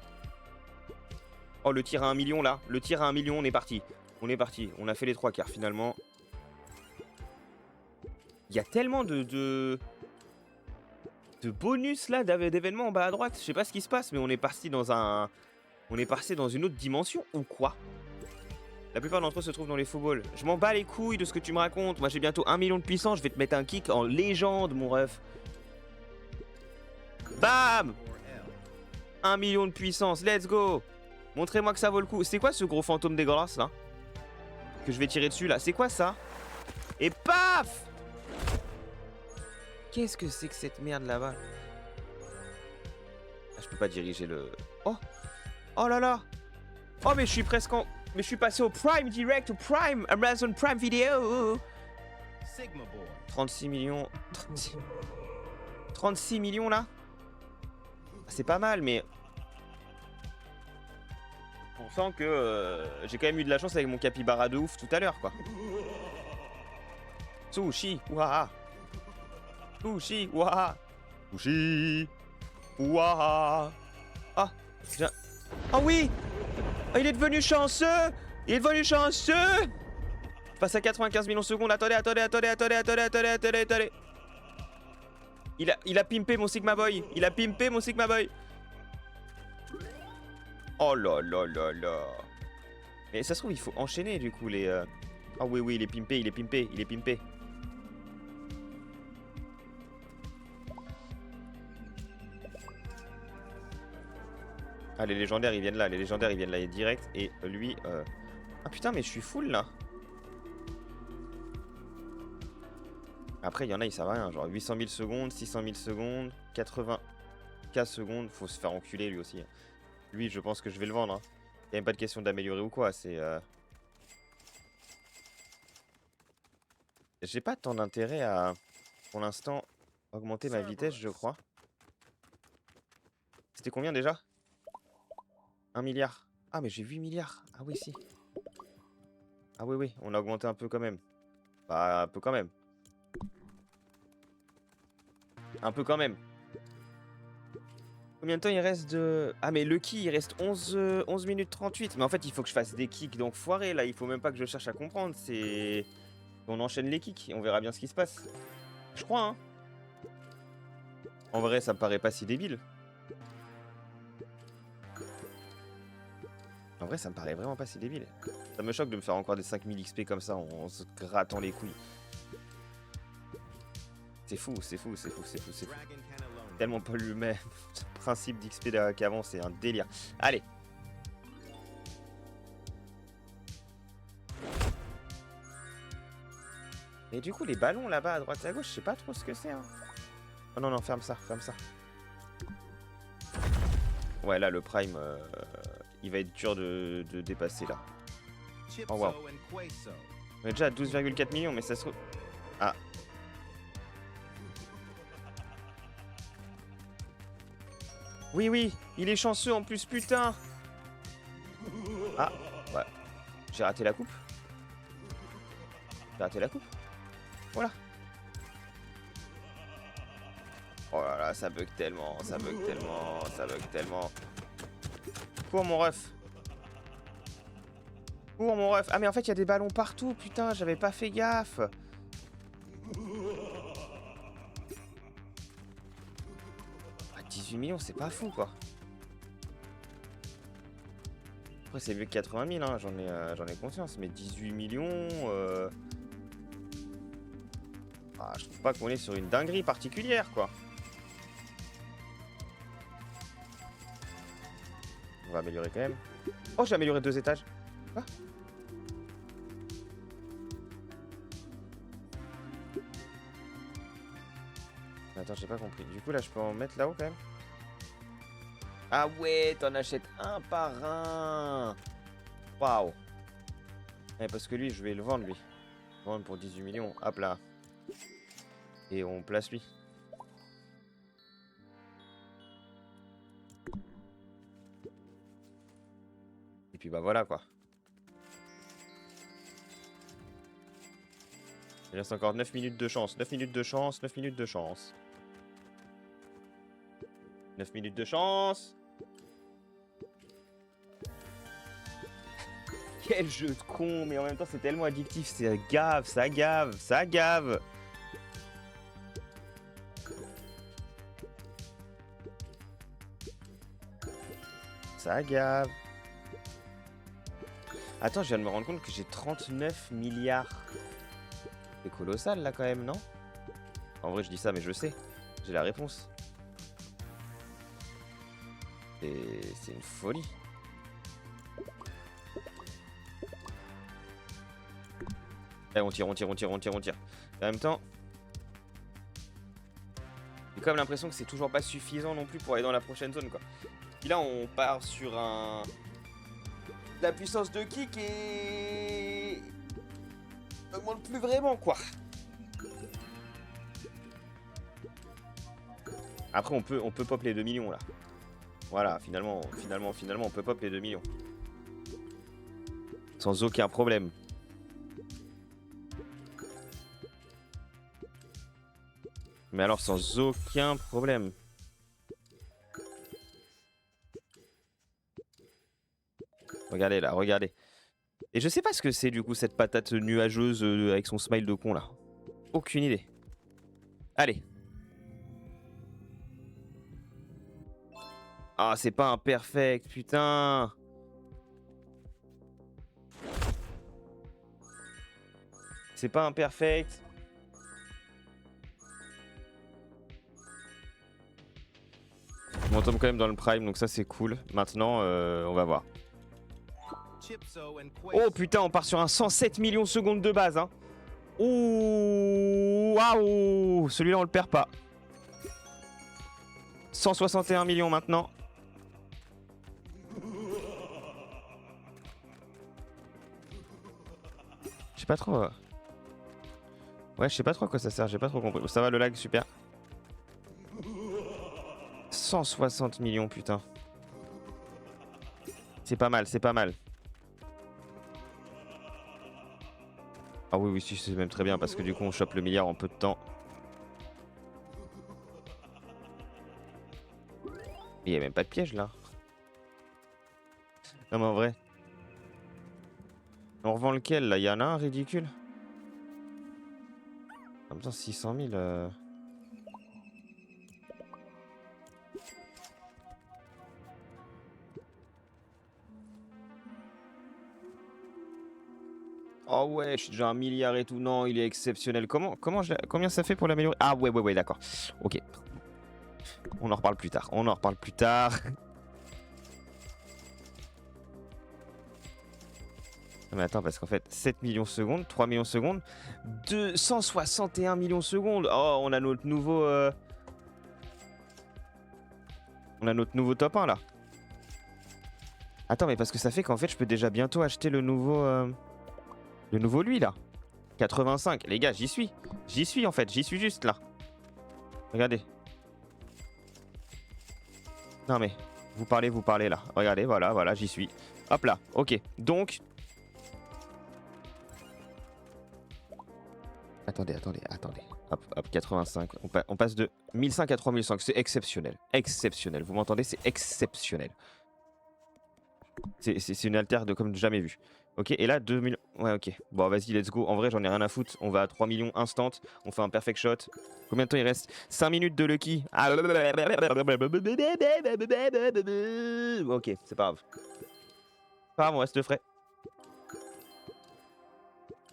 Oh, le tir à 1 million là. Le tir à 1 million, on est parti. On a fait les 3 quarts finalement. Il y a tellement de bonus là, d'événements en bas à droite. Je sais pas ce qui se passe, mais on est passé dans une autre dimension ou quoi? La plupart d'entre eux se trouvent dans les footballs. Je m'en bats les couilles de ce que tu me racontes. Moi j'ai bientôt 1 million de puissance. Je vais te mettre un kick en légende, mon ref. Bam! 1 million de puissance, let's go! Montrez-moi que ça vaut le coup. C'est quoi ce gros fantôme dégueulasse là? Que je vais tirer dessus là. C'est quoi ça? Et paf! Qu'est-ce que c'est que cette merde là-bas? Ah, je peux pas diriger le... Oh! Oh là là! Oh mais je suis presque en... Mais je suis passé au Prime direct, au Prime, Amazon Prime Video. 36 millions. 36 millions là. C'est pas mal, mais on sent que j'ai quand même eu de la chance avec mon capybara de ouf tout à l'heure, quoi. Sushi, waha. Sushi, waha. Sushi, waha. Ah, ah oui. Oh, il est devenu chanceux. Il est devenu chanceux. Je passe à 95 millions de secondes. Attendez. Il a pimpé mon Sigma Boy. Il a pimpé mon Sigma Boy. Oh là là là là. Mais ça se trouve, il faut enchaîner du coup les... Ah oui, il est pimpé, il est pimpé. Ah, les légendaires, ils viennent là. Direct. Et lui... Ah putain, mais je suis full là. Après, il y en a, ils servent à rien. Genre 800 000 secondes, 600 000 secondes, 80K secondes. Faut se faire enculer lui aussi. Lui, je pense que je vais le vendre. Hein. Il n'y a même pas de question d'améliorer ou quoi. C'est... J'ai pas tant d'intérêt à, pour l'instant, augmenter ma vitesse, je crois. C'était combien déjà? 1 milliard. Ah, mais j'ai 8 milliards. Ah oui, si. Ah oui, on a augmenté un peu quand même. Bah, un peu quand même. Un peu quand même. Combien de temps il reste de... Ah, mais le ki, il reste 11 minutes 38. Mais en fait, il faut que je fasse des kicks d'enfoiré, là. Il faut même pas que je cherche à comprendre. C'est... On enchaîne les kicks. On verra bien ce qui se passe. Je crois, hein. En vrai, ça me paraît pas si débile. En vrai, ça me paraît vraiment pas si débile. Ça me choque de me faire encore des 5000 XP comme ça en se grattant les couilles. C'est fou. Tellement pas le même principe d'XP qu'avant, c'est un délire. Allez. Et du coup, les ballons là-bas à droite et à gauche, je sais pas trop ce que c'est. Hein. Oh non, ferme ça. Ouais, là, le prime, il va être dur de dépasser là. Oh wow. On est déjà à 12,4 millions, mais ça se trouve... Ah. Oui, il est chanceux en plus, putain. Ah, ouais. J'ai raté la coupe. Voilà. Oh là là, ça bug tellement. Cours mon ref. Ah mais en fait, il y a des ballons partout, putain, j'avais pas fait gaffe. Ah, 18 millions, c'est pas fou, quoi. Après, c'est mieux que 80 000, hein, j'en ai conscience. Mais 18 millions... Ah, je trouve pas qu'on est sur une dinguerie particulière, quoi. On va améliorer quand même. Oh, j'ai amélioré 2 étages. Quoi? Attends, j'ai pas compris. Du coup, là, je peux en mettre là-haut, quand même. Ah ouais, t'en achètes un par un. Waouh. Parce que lui, je vais le vendre, lui. Vendre pour 18 millions. Hop là. Et on place lui. Et puis bah voilà, quoi. Il reste encore 9 minutes de chance. 9 minutes de chance. 9 minutes de chance. 9 minutes de chance. Quel jeu de con. Mais en même temps, c'est tellement addictif. Ça gave. Ça gave. Attends, je viens de me rendre compte que j'ai 39 milliards. C'est colossal là quand même, non? En vrai, je dis ça, mais je sais. J'ai la réponse. C'est une folie. Allez, on tire. En même temps, j'ai quand même l'impression que c'est toujours pas suffisant non plus pour aller dans la prochaine zone, quoi. Puis là, on part sur un La puissance de kick et augmente plus vraiment quoi. Après on peut pop les 2 millions là. Voilà, finalement on peut pop les 2 millions. Sans aucun problème. Mais alors sans aucun problème. Regardez là, regardez. Et je sais pas ce que c'est du coup cette patate nuageuse avec son smile de con là. Aucune idée. Allez. Ah c'est pas un perfect, putain. C'est pas un perfect. On tombe quand même dans le prime donc ça c'est cool. Maintenant on va voir. Oh putain, on part sur un 107 millions secondes de base hein. Ouh, waouh, celui-là on le perd pas. 161 millions maintenant. Je sais pas trop. Ouais, je sais pas trop à quoi ça sert, j'ai pas trop compris. Ça va le lag, super. 160 millions, putain. C'est pas mal, c'est pas mal. Ah oui, oui, si, c'est même très bien parce que du coup on chope le milliard en peu de temps. Il y a même pas de piège là. Non mais en vrai. On revend lequel là? Il y en a un ridicule. En même temps 600 000. Oh ouais, je suis déjà 1 milliard et tout. Non, il est exceptionnel. Combien ça fait pour l'améliorer? Ah ouais, d'accord. Ok. On en reparle plus tard. On en reparle plus tard. Mais attends, parce qu'en fait, 7 millions secondes, 3 millions secondes, 261 millions secondes. Oh, on a notre nouveau... On a notre nouveau top 1 là. Attends, mais parce que ça fait qu'en fait, je peux déjà bientôt acheter le nouveau... Le nouveau lui là. 85. Les gars, j'y suis. J'y suis en fait. J'y suis juste là. Regardez. Non mais, vous parlez là. Regardez, voilà, j'y suis. Hop là. Ok. Donc... Attendez. Hop, 85. On passe de 1005 à 3005. C'est exceptionnel. Exceptionnel. Vous m'entendez? C'est exceptionnel. C'est une alter de comme jamais vu. Ok, et là 2 millions. Ouais, ok. Bon, vas-y, let's go. En vrai, j'en ai rien à foutre. On va à 3 millions instant. On fait un perfect shot. Combien de temps il reste? 5 minutes de Lucky. Ah, ok, c'est pas grave. Pas grave, on reste frais.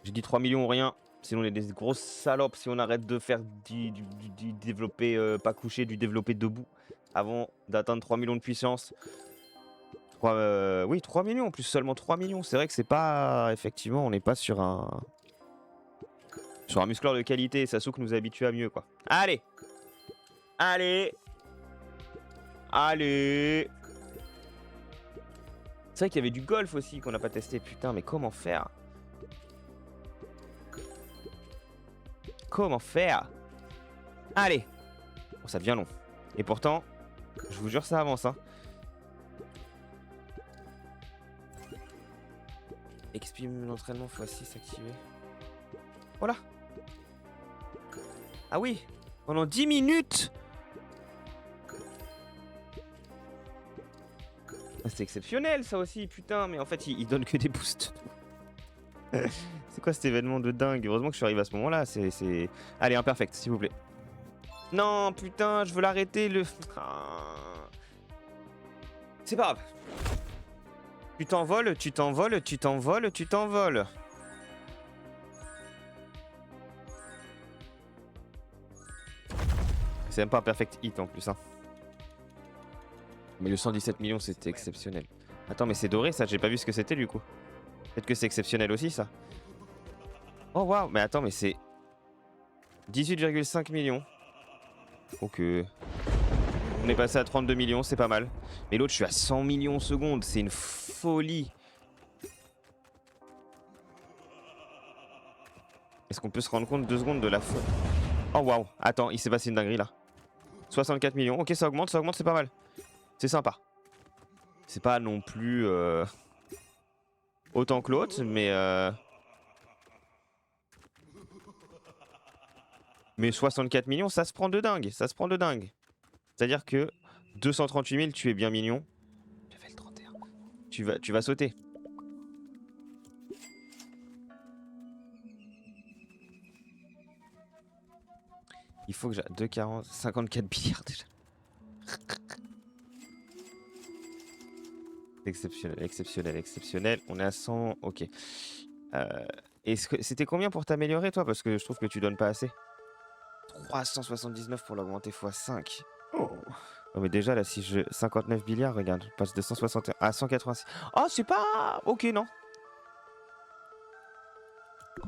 J'ai dit 3 millions ou rien. Sinon, on est des grosses salopes si on arrête de faire du développé pas couché, du développé debout avant d'atteindre 3 millions de puissance. Oui, 3 millions, en plus seulement 3 millions. C'est vrai que c'est pas... Effectivement, on n'est pas sur un... Sur un muscleur de qualité. Sasuke nous habitue à mieux, quoi. Allez. C'est vrai qu'il y avait du golf aussi qu'on n'a pas testé. Putain, mais comment faire? Allez. Bon, ça devient long. Et pourtant, je vous jure, ça avance, hein. XP l'entraînement x6 activé. Voilà. Ah oui. Pendant 10 minutes. Ah, c'est exceptionnel ça aussi, putain. Mais en fait, il donne que des boosts. C'est quoi cet événement de dingue? Heureusement que je suis arrivé à ce moment-là. Allez, imperfect, s'il vous plaît. Non, putain, je veux l'arrêter, le... C'est pas grave. Tu t'envoles. C'est même pas un perfect hit en plus, hein. Mais le 117 millions, c'était exceptionnel. Attends, mais c'est doré ça, j'ai pas vu ce que c'était du coup. Peut-être que c'est exceptionnel aussi ça. Oh waouh, mais attends, mais c'est 18,5 millions. Ok. On est passé à 32 millions, c'est pas mal. Mais l'autre, je suis à 100 millions secondes, c'est une folie. Est-ce qu'on peut se rendre compte 2 secondes de la faute? Oh waouh, attends, il s'est passé une dinguerie là. 64 millions, ok ça augmente, c'est pas mal. C'est sympa. C'est pas non plus autant que l'autre, mais 64 millions, ça se prend de dingue, ça se prend de dingue. C'est-à-dire que 238 000, tu es bien mignon. Level 31. Tu vas sauter. Il faut que j'ai 2,40, 54 billards déjà. Exceptionnel, exceptionnel, exceptionnel. On est à 100, ok. C'était combien pour t'améliorer toi? Parce que je trouve que tu donnes pas assez. 379 pour l'augmenter x5. Oh. Non mais déjà là si je... 59 billards, regarde, je passe de 161 à 186. Oh c'est pas... Ok non.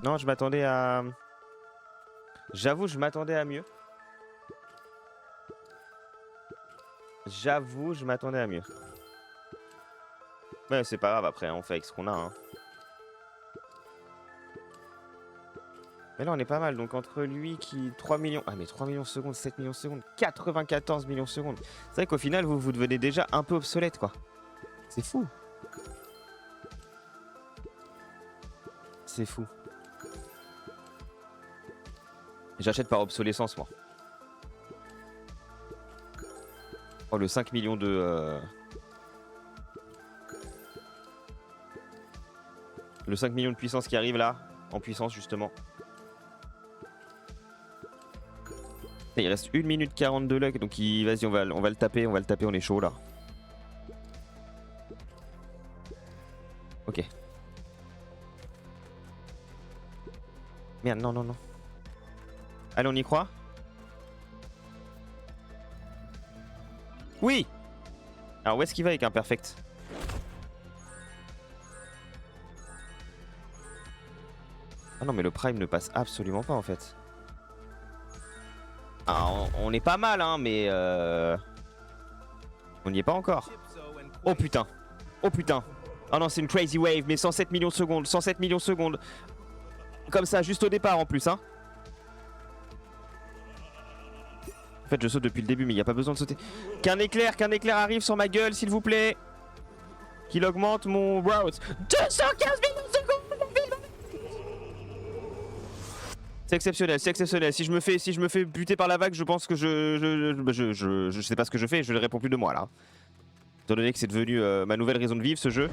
Non je m'attendais à... J'avoue je m'attendais à mieux. J'avoue je m'attendais à mieux. Ouais c'est pas grave après hein, on fait avec ce qu'on a hein. Mais là on est pas mal, donc entre lui qui... 3 millions... Ah mais 3 millions secondes, 7 millions secondes, 94 millions secondes. C'est vrai qu'au final vous devenez déjà un peu obsolète quoi. C'est fou. C'est fou. J'achète par obsolescence moi. Oh le 5 millions de... Le 5 millions de puissance qui arrive là, en puissance justement. Il reste 1 minute 40 de luck, donc vas-y on va le taper, on est chaud là. Ok. Merde, non, non, non. Allez, on y croit? Oui! Alors où est-ce qu'il va avec un perfect? Ah non mais le prime ne passe absolument pas en fait. Ah, on est pas mal hein mais on n'y est pas encore. Oh putain. Oh putain. Oh non c'est une crazy wave mais 107 millions de secondes. 107 millions de secondes. Comme ça juste au départ en plus hein. En fait je saute depuis le début mais il n'y a pas besoin de sauter. Qu'un éclair arrive sur ma gueule s'il vous plaît. Qu'il augmente mon route. 215 millions de secondes. C'est exceptionnel, c'est exceptionnel. Si je me fais buter par la vague, je pense que je sais pas ce que je fais, je ne réponds plus de moi là. Étant donné que c'est devenu ma nouvelle raison de vivre ce jeu.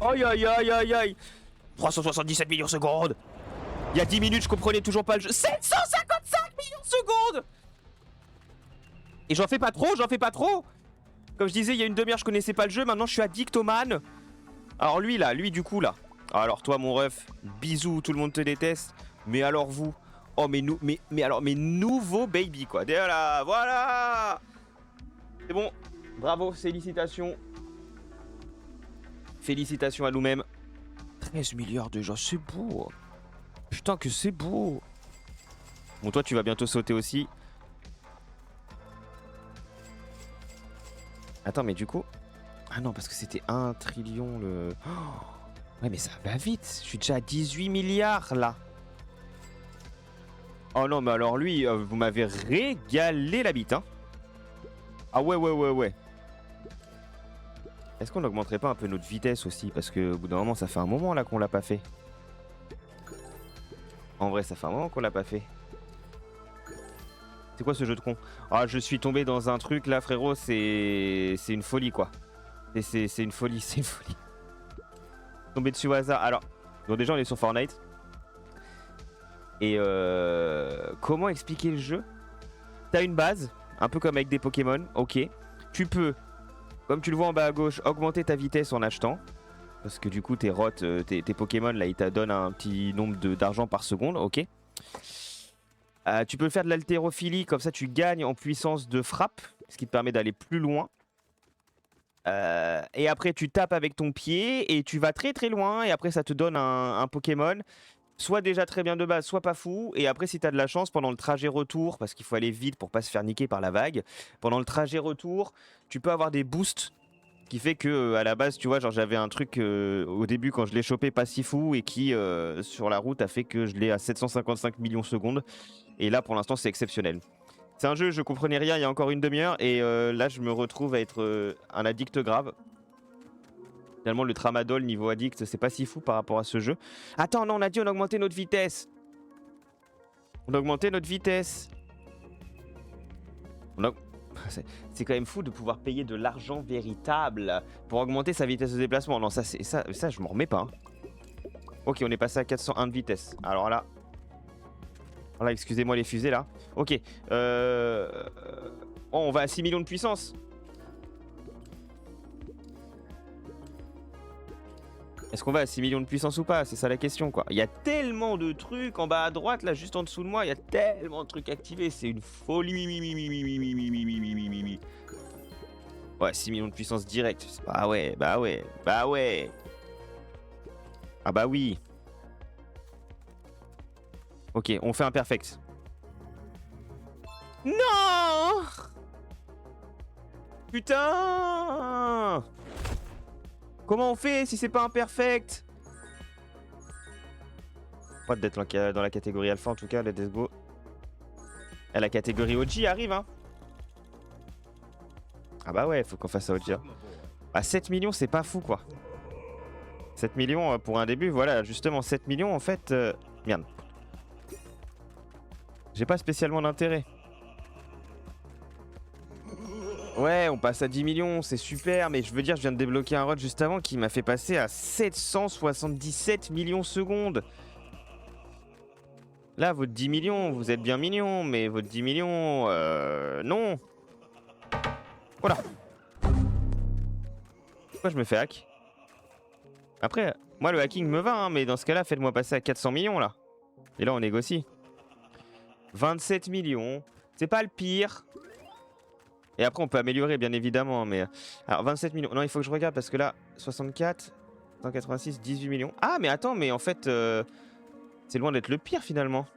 Aïe aïe aïe aïe aïe. 377 millions de secondes. Il y a 10 minutes, je comprenais toujours pas le jeu. 755 millions de secondes. Et j'en fais pas trop, j'en fais pas trop. Comme je disais, il y a une demi-heure, je connaissais pas le jeu. Maintenant, je suis addict au man. Alors lui là, lui du coup là. Alors toi mon ref, bisous, tout le monde te déteste. Mais alors vous, oh mais nous, mais alors mes nouveaux baby quoi. Voilà, voilà. C'est bon, bravo, félicitations. Félicitations à nous-mêmes. 13 milliards déjà, c'est beau. Putain que c'est beau. Bon toi tu vas bientôt sauter aussi. Attends mais du coup... Ah non parce que c'était 1 trillion le... Oh. Ouais mais ça va vite, je suis déjà à 18 milliards là. Oh non mais alors lui, vous m'avez régalé la bite hein. Ah ouais ouais ouais ouais. Est-ce qu'on n'augmenterait pas un peu notre vitesse aussi? Parce que au bout d'un moment ça fait un moment là qu'on l'a pas fait. En vrai ça fait un moment qu'on l'a pas fait. C'est quoi ce jeu de con? Ah je suis tombé dans un truc là frérot, c'est une folie quoi. C'est une folie, c'est une folie. Tombé dessus au hasard. Alors, donc déjà on est sur Fortnite. Et comment expliquer le jeu? T'as une base, un peu comme avec des Pokémon, ok. Tu peux, comme tu le vois en bas à gauche, augmenter ta vitesse en achetant. Parce que du coup tes Pokémon là ils te donnent un petit nombre d'argent par seconde, ok. Tu peux faire de l'haltérophilie, comme ça tu gagnes en puissance de frappe, ce qui te permet d'aller plus loin. Et après tu tapes avec ton pied et tu vas très très loin et après ça te donne un Pokémon soit déjà très bien de base, soit pas fou. Et après si t'as de la chance pendant le trajet retour, parce qu'il faut aller vite pour pas se faire niquer par la vague, pendant le trajet retour tu peux avoir des boosts qui fait que à la base, tu vois, genre j'avais un truc au début quand je l'ai chopé pas si fou et qui sur la route a fait que je l'ai à 755 millions secondes. Et là, pour l'instant, c'est exceptionnel. C'est un jeu, je comprenais rien il y a encore une demi-heure et là, je me retrouve à être un addict grave. Finalement, le tramadol niveau addict, c'est pas si fou par rapport à ce jeu. Attends, non, on a dit on a augmenté notre vitesse. On a augmenté notre vitesse. C'est quand même fou de pouvoir payer de l'argent véritable pour augmenter sa vitesse de déplacement. Non, ça, je m'en remets pas. Hein. Ok, on est passé à 401 de vitesse. Alors là... Voilà, excusez-moi les fusées là. Ok. Oh, on va à 6 millions de puissance. Est-ce qu'on va à 6 millions de puissance ou pas? C'est ça la question quoi. Il y a tellement de trucs en bas à droite là, juste en dessous de moi. Il y a tellement de trucs activés. C'est une folie. Ouais, 6 millions de puissance direct. Bah ouais. Ah bah oui. Ok, on fait un perfect. Non! Putain! Comment on fait si c'est pas imperfect? Pas d'être dans la catégorie alpha en tout cas, let's go. Et la catégorie OG arrive hein. Ah bah ouais, faut qu'on fasse ça OG. Hein. Ah 7 millions c'est pas fou quoi. 7 millions pour un début, voilà, justement 7 millions en fait... Merde. J'ai pas spécialement d'intérêt. Ouais, on passe à 10 millions, c'est super, mais je veux dire, je viens de débloquer un rod juste avant qui m'a fait passer à 777 millions secondes. Là, votre 10 millions, vous êtes bien mignon, mais votre 10 millions, non. Voilà. Pourquoi je me fais hack? Après, moi le hacking me va, hein, mais dans ce cas-là, faites-moi passer à 400 millions là. Et là, on négocie. 27 millions, c'est pas le pire. Et après, on peut améliorer, bien évidemment. Mais alors, 27 millions. Non, il faut que je regarde parce que là, 64, 186, 18 millions. Ah, mais attends, mais en fait, c'est loin d'être le pire finalement.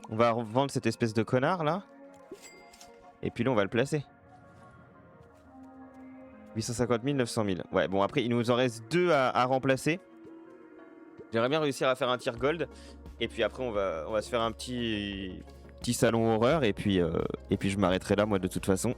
On va vendre cette espèce de connard là. Et puis là, on va le placer. 850 000, 900 000. Ouais, bon, après, il nous en reste 2 à remplacer. J'aimerais bien réussir à faire un tier gold. Et puis après, on va se faire un petit salon horreur. Et puis je m'arrêterai là, moi, de toute façon.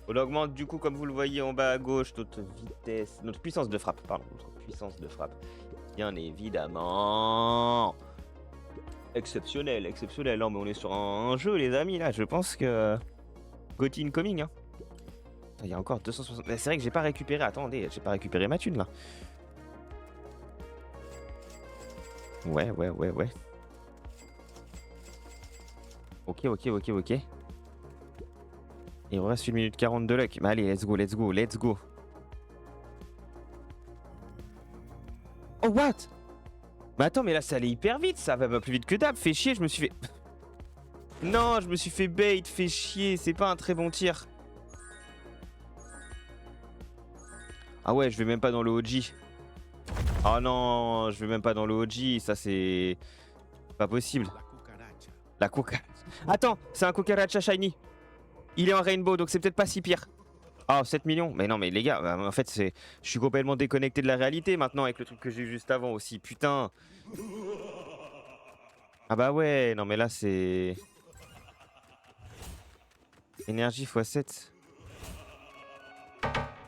On augmente du coup, comme vous le voyez en bas à gauche, notre vitesse, notre puissance de frappe, pardon, notre puissance de frappe. Bien évidemment. Exceptionnel, exceptionnel. Non, mais on est sur un jeu, les amis, là. Je pense que... GOTY incoming, hein. Il y a encore 260... C'est vrai que j'ai pas récupéré... Attendez, j'ai pas récupéré ma thune, là. Ouais. Ok. Et il me reste 1 minute 40 de luck. Mais allez, let's go. Oh, what? Mais attends, mais là, ça allait hyper vite, ça va plus vite que d'hab. Fais chier, je me suis fait... Non, je me suis fait bait, fais chier. C'est pas un très bon tir. Ah ouais, je vais même pas dans le OG. Oh non, je vais même pas dans le OG. Ça, c'est... pas possible. La cucaracha. Attends, c'est un cucaracha shiny. Il est en rainbow, donc c'est peut-être pas si pire. Oh, 7 millions. Mais non, mais les gars, en fait, je suis complètement déconnecté de la réalité maintenant avec le truc que j'ai eu juste avant aussi. Putain. Ah bah ouais, non mais là, c'est... Énergie x 7.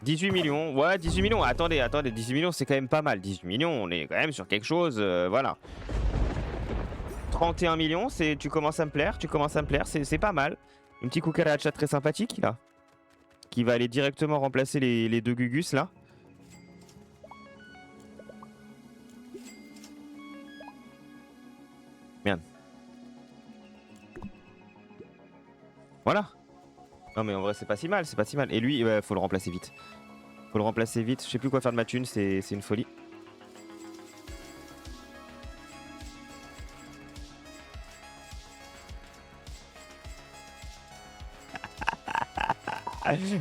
18 millions. Ouais, 18 millions. Attendez, 18 millions, c'est quand même pas mal. 18 millions, on est quand même sur quelque chose, voilà. 31 millions, tu commences à me plaire, c'est pas mal. Un petit cucaracha très sympathique, là. Qui va aller directement remplacer les 2 Gugus, là. Merde. Voilà. Non mais en vrai c'est pas si mal, Et lui, faut le remplacer vite. Je sais plus quoi faire de ma thune, c'est une folie.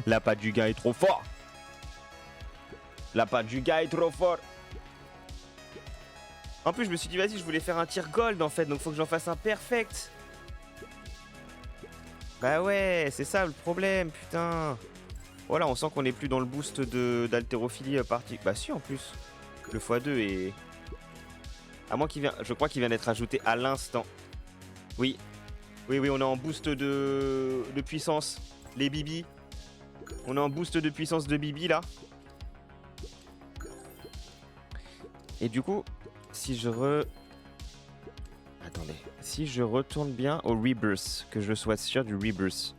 La patte du gars est trop fort. En plus, je me suis dit, vas-y, je voulais faire un tir gold en fait, donc faut que j'en fasse un perfect. Bah ouais, c'est ça le problème, putain. Voilà, on sent qu'on est plus dans le boost d'haltérophilie partie. Bah si, en plus. Le x2 est... À moins qu'il vient... Je crois qu'il vient d'être ajouté à l'instant. Oui. Oui, oui, on est en boost de puissance. Les Bibi. On est en boost de puissance de Bibi, là. Et du coup, si je Attendez. Si je retourne bien au Rebirth, que je sois sûr du Rebirth.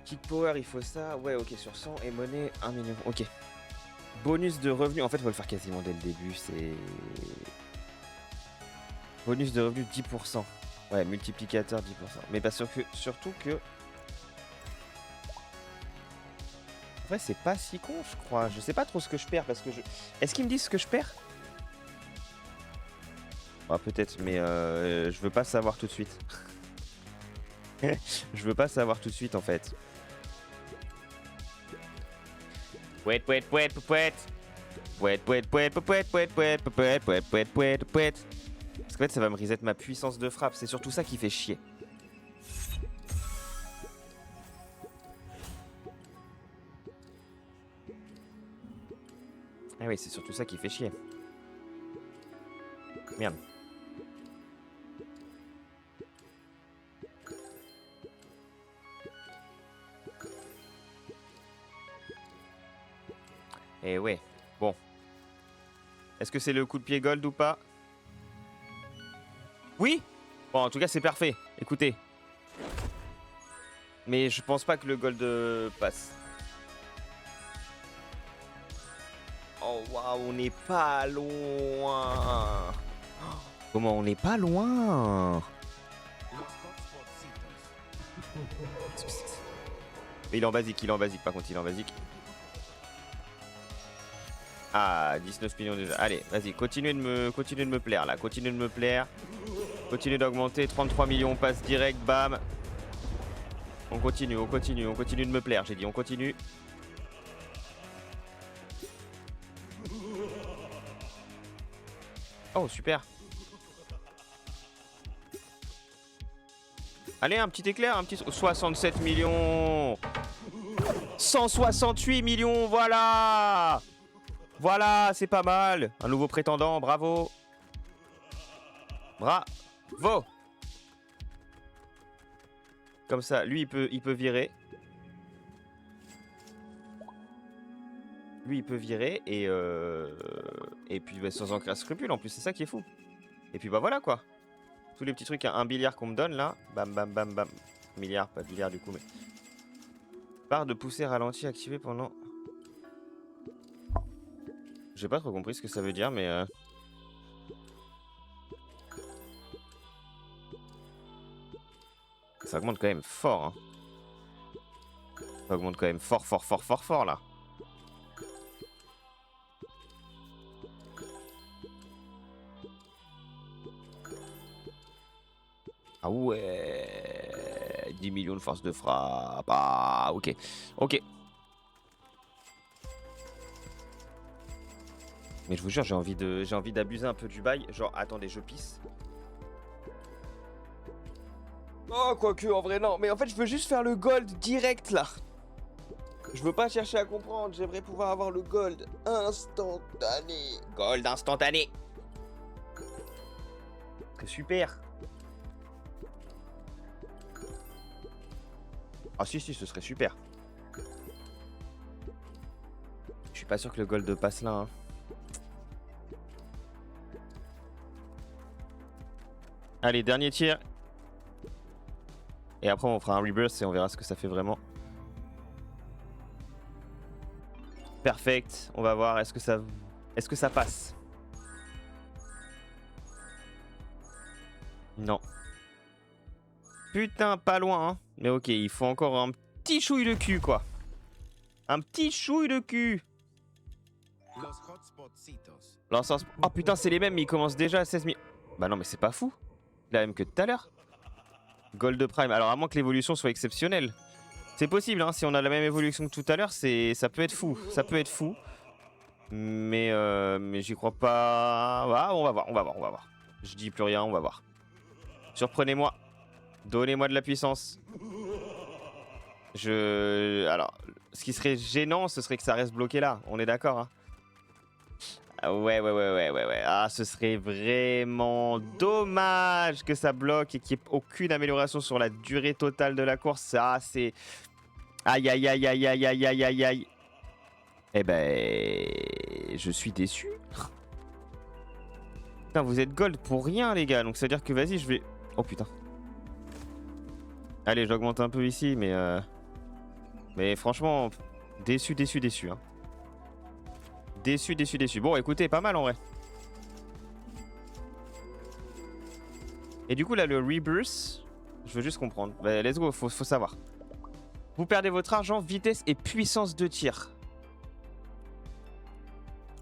Kick Power, il faut ça. Ouais, ok, sur 100 et monnaie, 1 million. Ok. Bonus de revenus. En fait, il faut le faire quasiment dès le début. C'est... Bonus de revenus 10%. Ouais, multiplicateur 10%. Mais pas sûr que... Surtout que... En vrai, c'est pas si con, je crois. Je sais pas trop ce que je perds parce que je... Est-ce qu'ils me disent ce que je perds? Ah, peut-être, mais je veux pas savoir tout de suite. Je veux pas savoir tout de suite, en fait. Pouet, pouet, pouet, pouet. Pouet, pouet, pouet, pouet, pouet, pouet, pouet, pouet, pouet, pouet, pouet. Parce qu'en fait, ça va me reset ma puissance de frappe. C'est surtout ça qui fait chier. Ah oui, c'est surtout ça qui fait chier. Merde. Et ouais, bon. Est-ce que c'est le coup de pied gold ou pas? Oui. Bon, en tout cas, c'est parfait. Écoutez. Mais je pense pas que le gold passe. Oh, waouh, on n'est pas loin. Comment on n'est pas loin? Mais il est en basique, par contre, il est en basique. Ah, 19 millions déjà. Allez, vas-y, continuez de me plaire là. Continuez de me plaire. Continuez d'augmenter. 33 millions, on passe direct, bam. On continue de me plaire. J'ai dit, on continue. Oh, super. Allez, un petit éclair, un petit... 67 millions. 168 millions, voilà. Voilà, c'est pas mal. Un nouveau prétendant, bravo. Bravo. Comme ça, lui, il peut virer. Lui, il peut virer et puis bah, sans aucun scrupule. En plus, c'est ça qui est fou. Et puis bah voilà quoi. Tous les petits trucs à 1 milliard qu'on me donne là. Bam, bam, bam, bam. Milliard, pas milliard du coup, mais... Barre de poussée ralenti activée pendant... J'ai pas trop compris ce que ça veut dire, mais... Ça augmente quand même fort, hein. Ça augmente quand même fort, fort, fort, fort, fort, là. Ah ouais... 10 millions de force de frappe. Ah, ok. Ok. Mais je vous jure, j'ai envie d'abuser un peu du bail. Genre, attendez, je pisse. Oh, quoique, en vrai, non. Mais en fait, je veux juste faire le gold direct, là. Je veux pas chercher à comprendre. J'aimerais pouvoir avoir le gold instantané. Gold instantané. C'est super. Ah si, si, ce serait super. Je suis pas sûr que le gold passe là, hein. Allez, dernier tir. Et après on fera un rebirth et on verra ce que ça fait vraiment. Perfect. On va voir, est-ce que ça passe? Non. Putain, pas loin, hein. Mais ok, il faut encore un petit chouille de cul, quoi. Un petit chouille de cul. Oh putain, c'est les mêmes, mais ils commencent déjà à 16 000. Bah non, mais c'est pas fou. La même que tout à l'heure. Gold Prime. Alors, à moins que l'évolution soit exceptionnelle. C'est possible, hein. Si on a la même évolution que tout à l'heure, ça peut être fou. Ça peut être fou. Mais j'y crois pas. Ah, on va voir, on va voir, on va voir. Je dis plus rien, on va voir. Surprenez-moi. Donnez-moi de la puissance. Alors, ce qui serait gênant, ce serait que ça reste bloqué là. On est d'accord, hein? Ah, ouais. Ah, ce serait vraiment dommage que ça bloque et qu'il n'y ait aucune amélioration sur la durée totale de la course. Ah, c'est... Aïe, aïe, aïe, aïe, aïe, aïe, aïe, aïe, aïe. Eh ben... Je suis déçu. Putain, vous êtes gold pour rien, les gars. Donc, ça veut dire que, vas-y, je vais... Oh, putain. Allez, j'augmente un peu ici, mais franchement, déçu, déçu, déçu. Hein. Déçu, déçu, déçu. Bon, écoutez, pas mal en vrai. Et du coup, là, le rebirth, je veux juste comprendre. Bah, let's go, faut savoir. Vous perdez votre argent, vitesse et puissance de tir.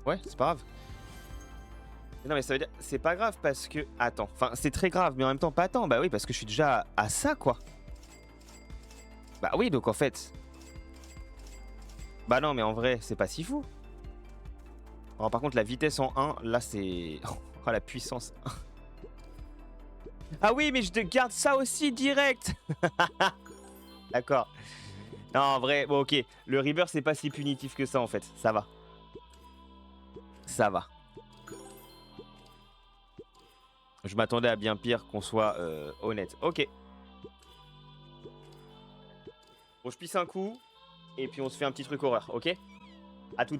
Ouais, c'est pas grave. Non, mais ça veut dire... C'est pas grave parce que... Attends, enfin, c'est très grave, mais en même temps pas tant. Bah oui, parce que je suis déjà à ça, quoi. Bah oui, donc en fait... Bah non, mais en vrai, c'est pas si fou. Alors, par contre, la vitesse en 1, là, c'est... Oh, la puissance. Ah oui, mais je te garde ça aussi direct. D'accord. Non, en vrai, bon, ok. Le rebirth, c'est pas si punitif que ça, en fait. Ça va. Ça va. Je m'attendais à bien pire, qu'on soit honnête. Ok. Bon, je pisse un coup. Et puis, on se fait un petit truc horreur, ok? À tout de suite.